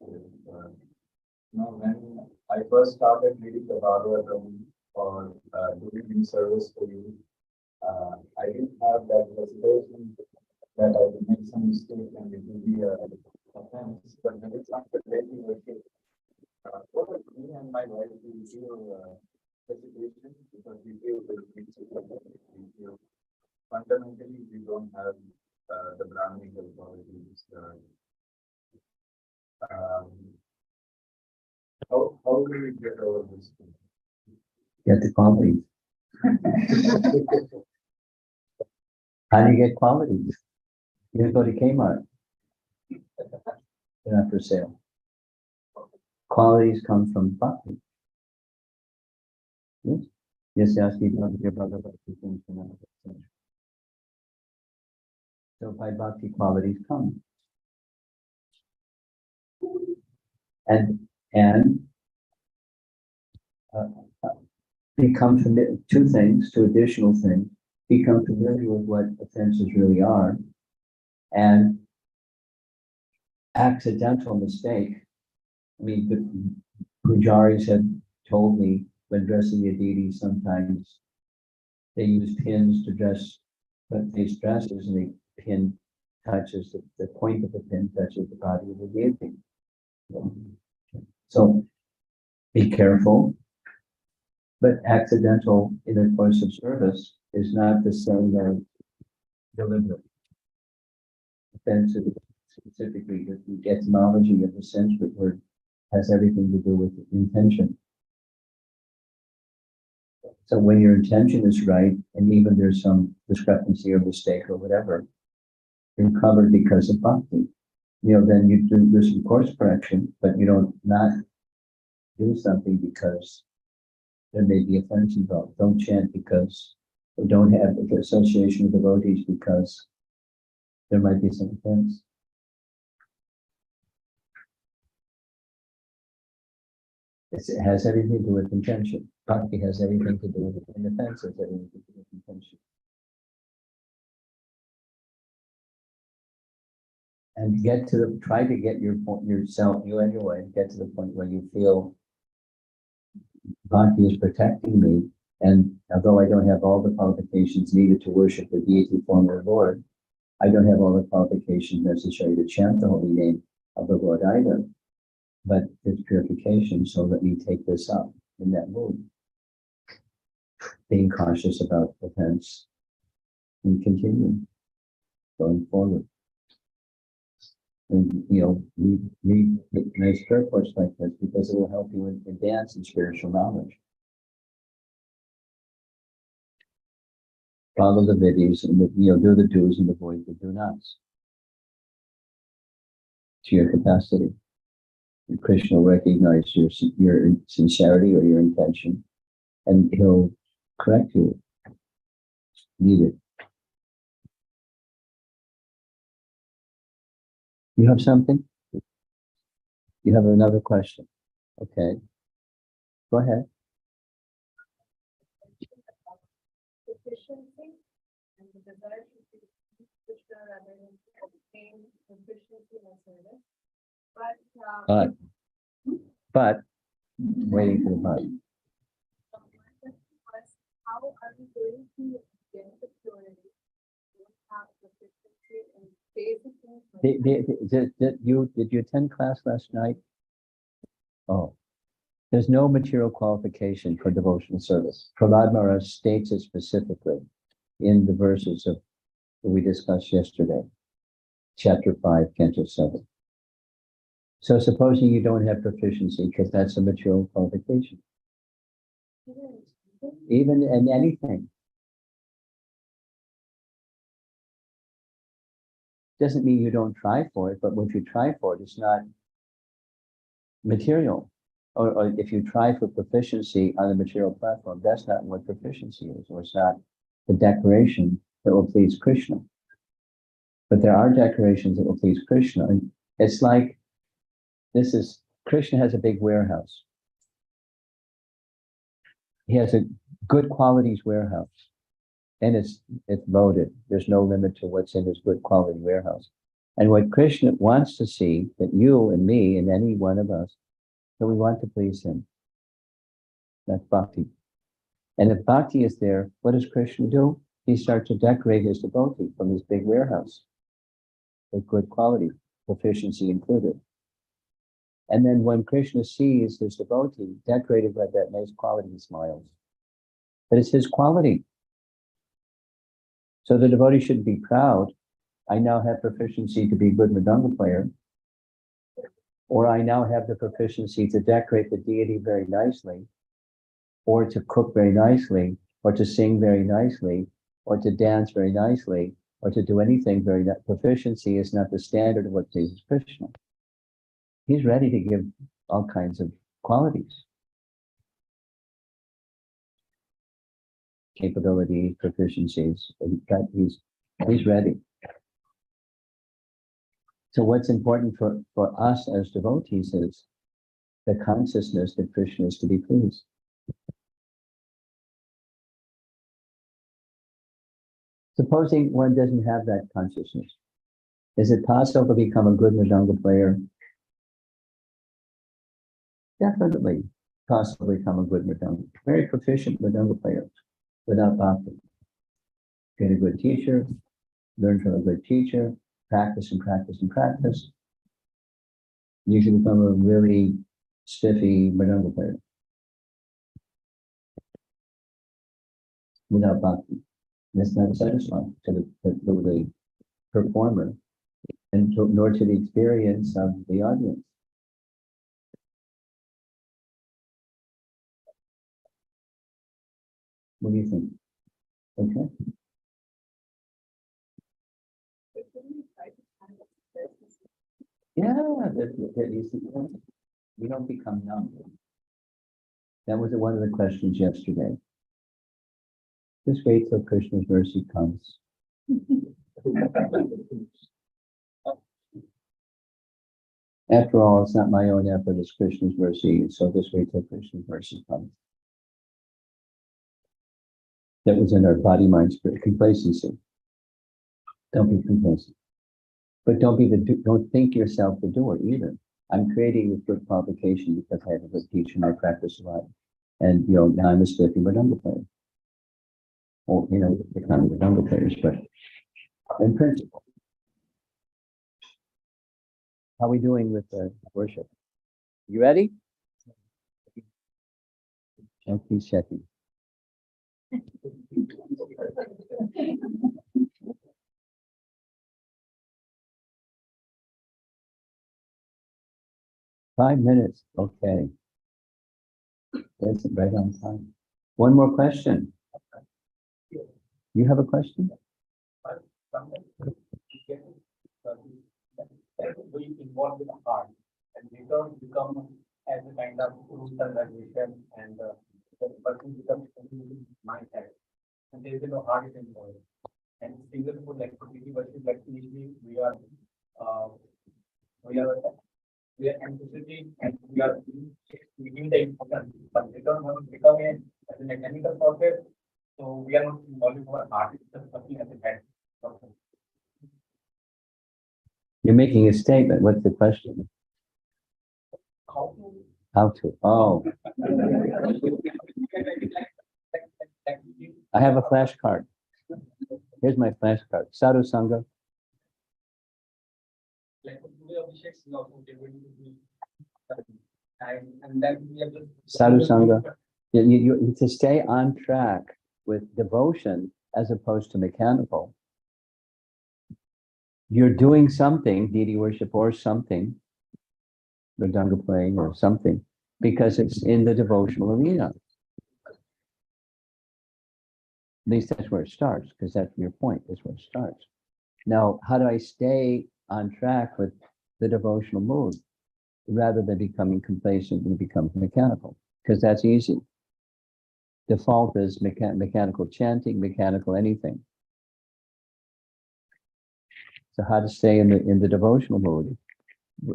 When I first started reading the Bhagavatam or doing any service for you, I didn't have that hesitation that I would make some mistake and it will be a offense. But when it's after deity worship, both me and my wife will feel hesitation because we feel that we feel fundamentally we don't have the Brahminical qualities. How do we get over this? Get the qualities. How do you get qualities? You go to Kmart. They're not for sale. Qualities come from bhakti. Yes. Yes, ask your brother about the things from that. So by bhakti, qualities come. And become familiar, two additional things, become familiar with what offenses really are, and accidental mistake. I mean, the pujaris have told me when dressing a deity, sometimes they use pins to dress these dresses, and the pin touches, the point of the pin touches the body of the deity. So be careful. But accidental in the course of service is not the same as deliberate. Offensive, specifically, the etymology of the Sanskrit word has everything to do with intention. So when your intention is right, and even there's some discrepancy or mistake or whatever, you're covered because of bhakti. Then you do some course correction, but you don't not do something because there may be offense involved. Don't chant because, or don't have the association with devotees because there might be some offense. It has everything to do with intention. Bhakti has everything to do with it, and offense has everything to do with intention. And try to get yourself, you and your wife, get to the point where you feel Bhakti is protecting me, and although I don't have all the qualifications needed to worship the deity form of Lord, I don't have all the qualifications necessary to chant the holy name of the Lord either. But it's purification, so let me take this up in that mood. Being cautious about offense and continue going forward. And read nice prayer quotes like this because it will help you advance in spiritual knowledge. Follow the vidis and do the do's and avoid the do nots to your capacity. And Krishna will recognize your sincerity or your intention, and he'll correct you. Need it. You have something? You have another question? Okay. Go ahead. Efficiency and the desire to be Krishna rather than obtain efficiency in service. But waiting for the but. My question was, how are we going to get the purity? We have efficiency and basic things. Did you attend class last night? Oh, there's no material qualification for devotional service. Prahlad Maharaj states it specifically in the verses that we discussed yesterday, chapter 5, canto 7. So supposing you don't have proficiency, because that's a material qualification. Even in anything. Doesn't mean you don't try for it, but if you try for it, it's not material. Or if you try for proficiency on a material platform, that's not what proficiency is, or it's not the declaration that will please Krishna. But there are declarations that will please Krishna. And it's like, Krishna has a big warehouse. He has a good qualities warehouse. And it's loaded. There's no limit to what's in his good quality warehouse. And what Krishna wants to see, that you and me and any one of us, that we want to please him. That's bhakti. And if bhakti is there, what does Krishna do? He starts to decorate his devotee from his big warehouse with good quality, proficiency included. And then when Krishna sees his devotee decorated with that nice quality, he smiles. But it's his quality. So the devotee should be proud. I now have proficiency to be a good mridanga player. Or I now have the proficiency to decorate the deity very nicely, or to cook very nicely, or to sing very nicely, or to dance very nicely, or to do anything very nice. Proficiency is not the standard of what pleases Krishna. He's ready to give all kinds of qualities. Capabilities, proficiencies, he's ready. So what's important for us as devotees is the consciousness that Krishna is to be pleased. Supposing one doesn't have that consciousness, is it possible to become a good mridanga player? Definitely possible to become a good mridanga, very proficient mridanga player without bhakti. Get a good teacher, learn from a good teacher, practice and practice and practice. You can become a really spiffy mridanga player without bhakti. That's not satisfying to the performer and nor to the experience of the audience. What do you think? Okay. Yeah, we don't become numb. That was one of the questions yesterday. Just wait till Krishna's mercy comes. After all, it's not my own effort, it's Krishna's mercy. So just wait till Krishna's mercy comes. That was in our body, mind, spirit complacency. Don't be complacent. But don't think yourself the doer either. I'm creating this good qualification because I have a good teacher and I practice a lot. And now I'm a spiffy mridanga player. Or the kind of mridanga players, but in principle. How are we doing with the worship? You ready? Checking. 5 minutes, okay. That's right on time. One more question. You have a question? We involved with the heart and later become as a kind of rules and regulation and the person becomes mindset. And there is no heart is involved. And single food like completely versus like usually uh we are we are anticipating and we are giving the importance, but later when we become a as a mechanical process, so we are not involving our heart, it's just something as a head. You're making a statement. What's the question? How to How to? Oh, I have a flashcard. Here's my flashcard. Sadhu Sangha. like today Abhishek is also going to be and then we have just Sadhu Sangha. You to stay on track with devotion as opposed to mechanical. You're doing something, deity worship or something, Mridanga playing or something, because it's in the devotional arena. At least that's where it starts, because that's your point, that's where it starts. Now, how do I stay on track with the devotional mood rather than becoming complacent and become mechanical? Because that's easy. Default is mechanical chanting, mechanical anything. So how to stay in the devotional mood?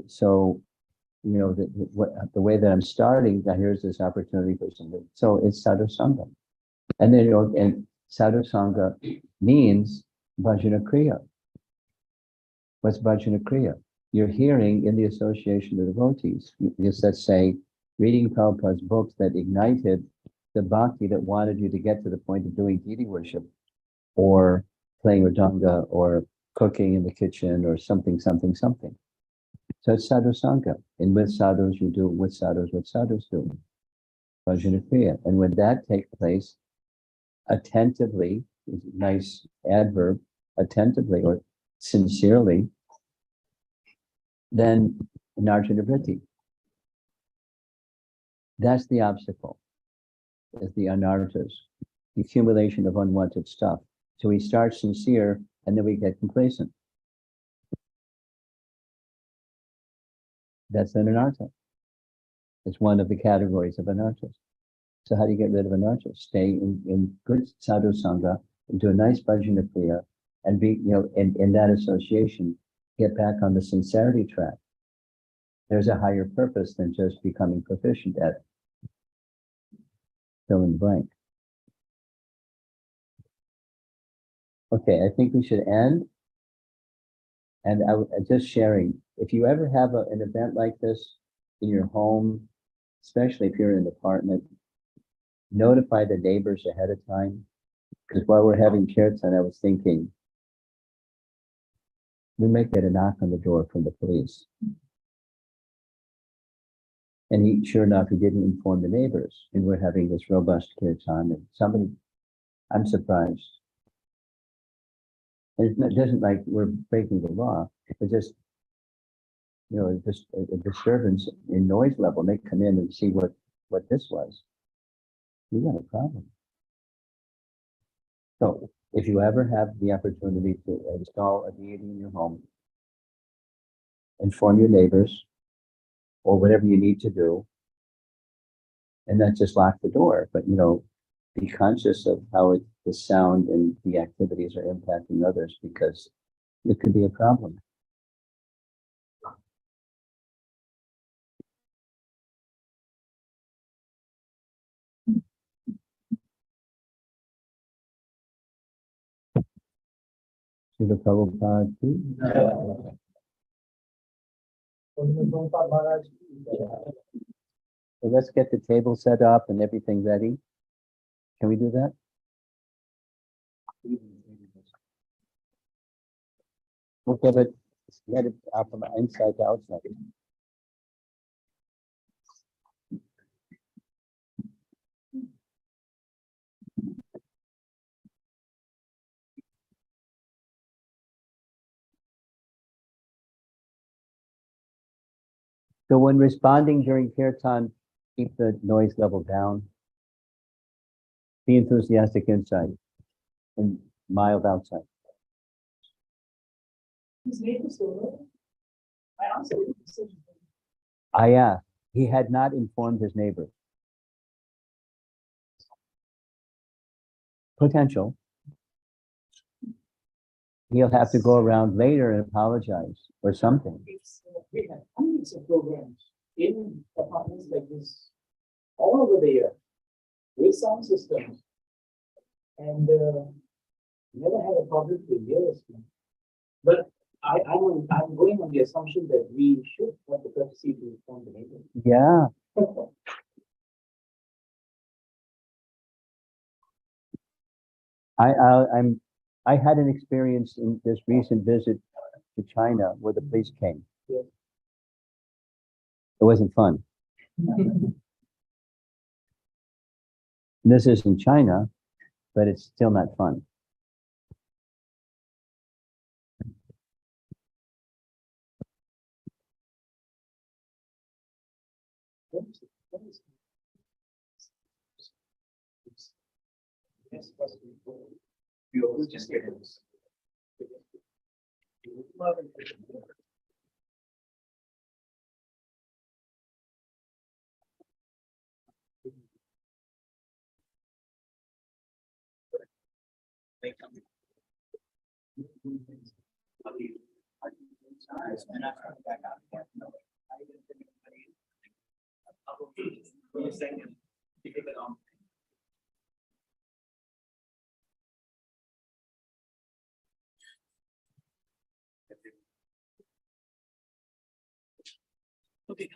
So, you know, the way that I'm starting, now here's this opportunity for something. So it's sadhu sangha, and then and sadhu sangha means bhajana kriya. What's bhajana kriya? You're hearing in the association of devotees. Just let's say reading Prabhupada's books that ignited the bhakti that wanted you to get to the point of doing deity worship, or playing Mridanga, or cooking in the kitchen, or something. So it's sadhu sangha. And with sadhus, you do with sadhus what sadhus do. Bhajana kriya. And when that takes place, attentively, is a nice adverb, attentively or sincerely, then narjana vritti. That's the obstacle, is the anarthas, the accumulation of unwanted stuff. So we start sincere and then we get complacent. That's an anartha. It's one of the categories of anarthas. So how do you get rid of anarthas? Stay in good sadhu sangha and do a nice bhajana kriya and be, you know, in that association, get back on the sincerity track. There's a higher purpose than just becoming proficient at fill in the blank. Okay, I think we should end. And just sharing, if you ever have an event like this in your home, especially if you're in an apartment, notify the neighbors ahead of time. Because while we're having kirtan, I was thinking, we might get a knock on the door from the police. And sure enough, he didn't inform the neighbors. And we're having this robust kirtan, and somebody, I'm surprised. And it doesn't like we're breaking the law, but just, you know, just a disturbance in noise level. And they come in and see what this was. We got a problem. So if you ever have the opportunity to install a deity in your home, inform your neighbors or whatever you need to do, and not just lock the door, but, you know, be conscious of how the sound and the activities are impacting others, because it could be a problem. Srila Prabhupada. So let's get the table set up and everything ready. Can we do that? Okay, but You had it out from inside to outside. So when responding during kirtan, keep the noise level down. Be enthusiastic inside and mild outside. His name is over. I answered it. I asked. He had not informed his neighbor. Potential. He'll have to go around later and apologize or something. We have hundreds of programs in apartments like this all over the year with sound systems. And never had a problem for years. But I'm going on the assumption that we should have the courtesy to inform the neighbors. Yeah. I had an experience in this recent visit to China where the police came. Yeah. It wasn't fun. This isn't China, but it's still not fun. Yes, we always just get it. Okay.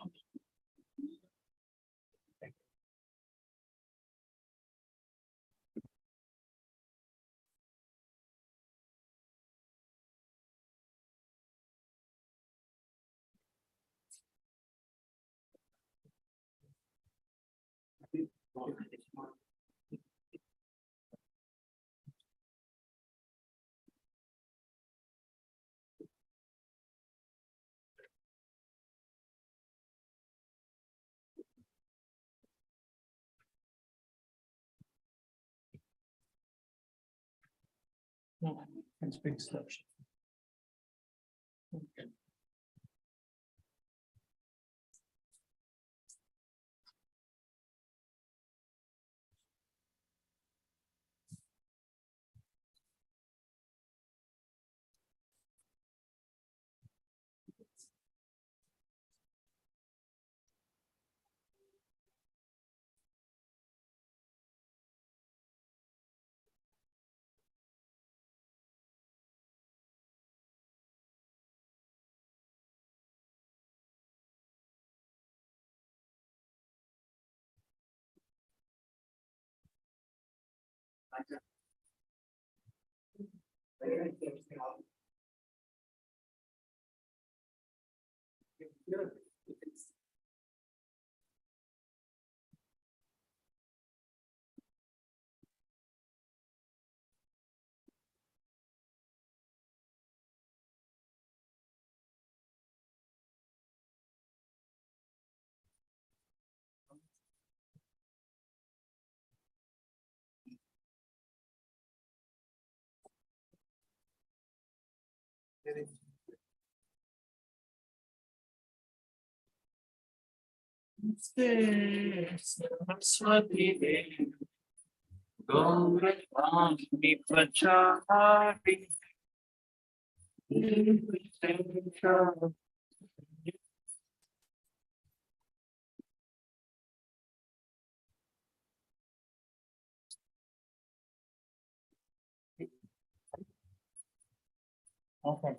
That's big selection. Okay. Saraswati Devi, Gaurani Prachari. Okay.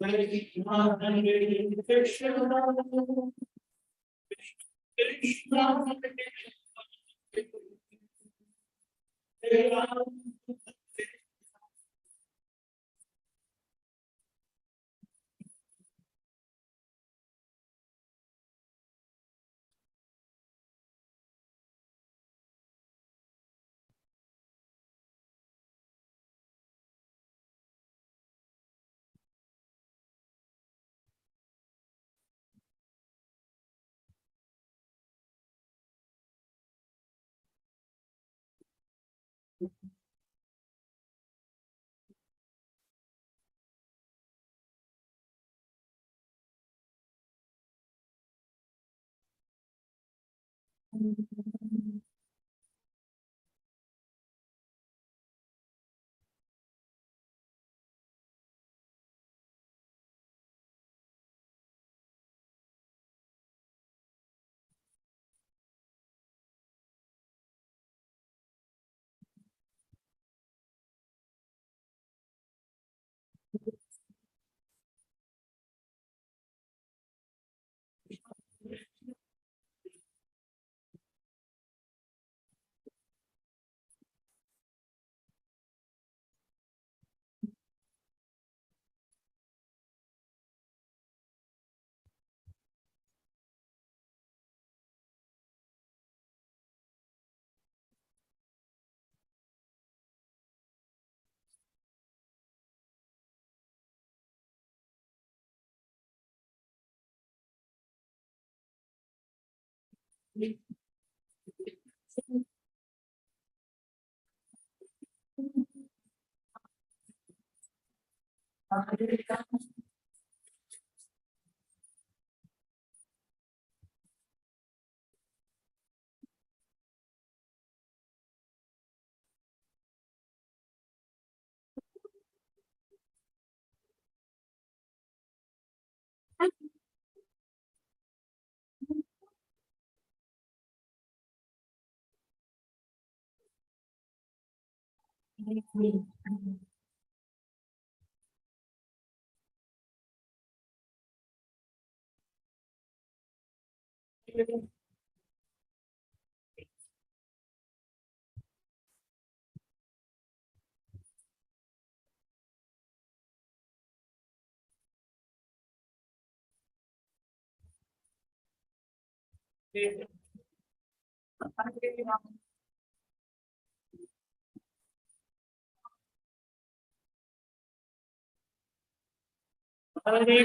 Hare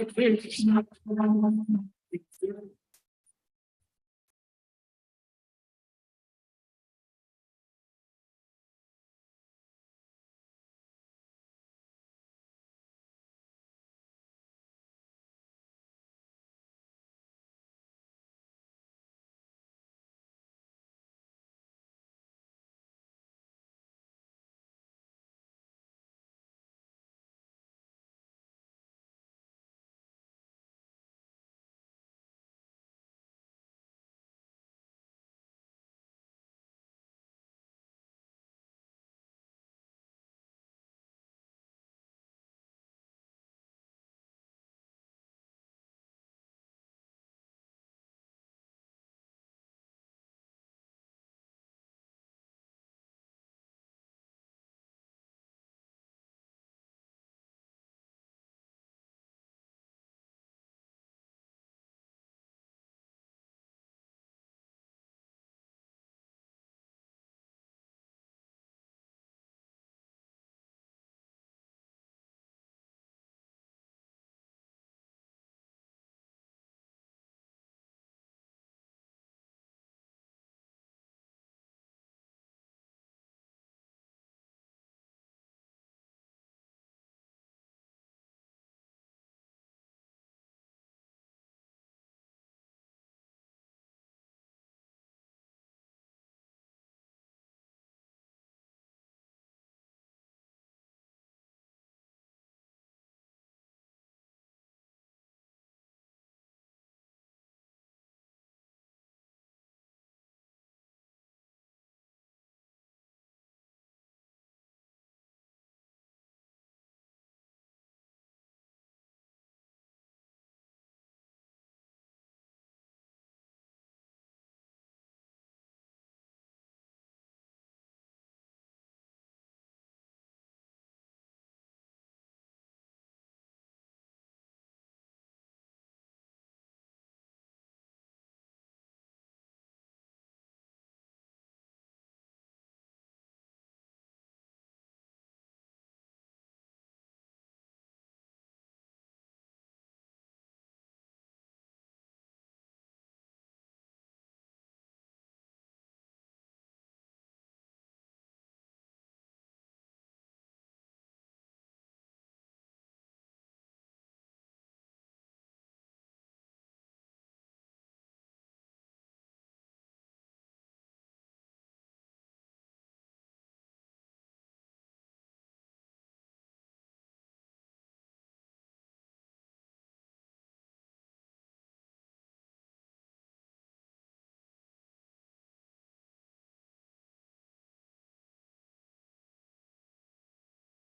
Krishna.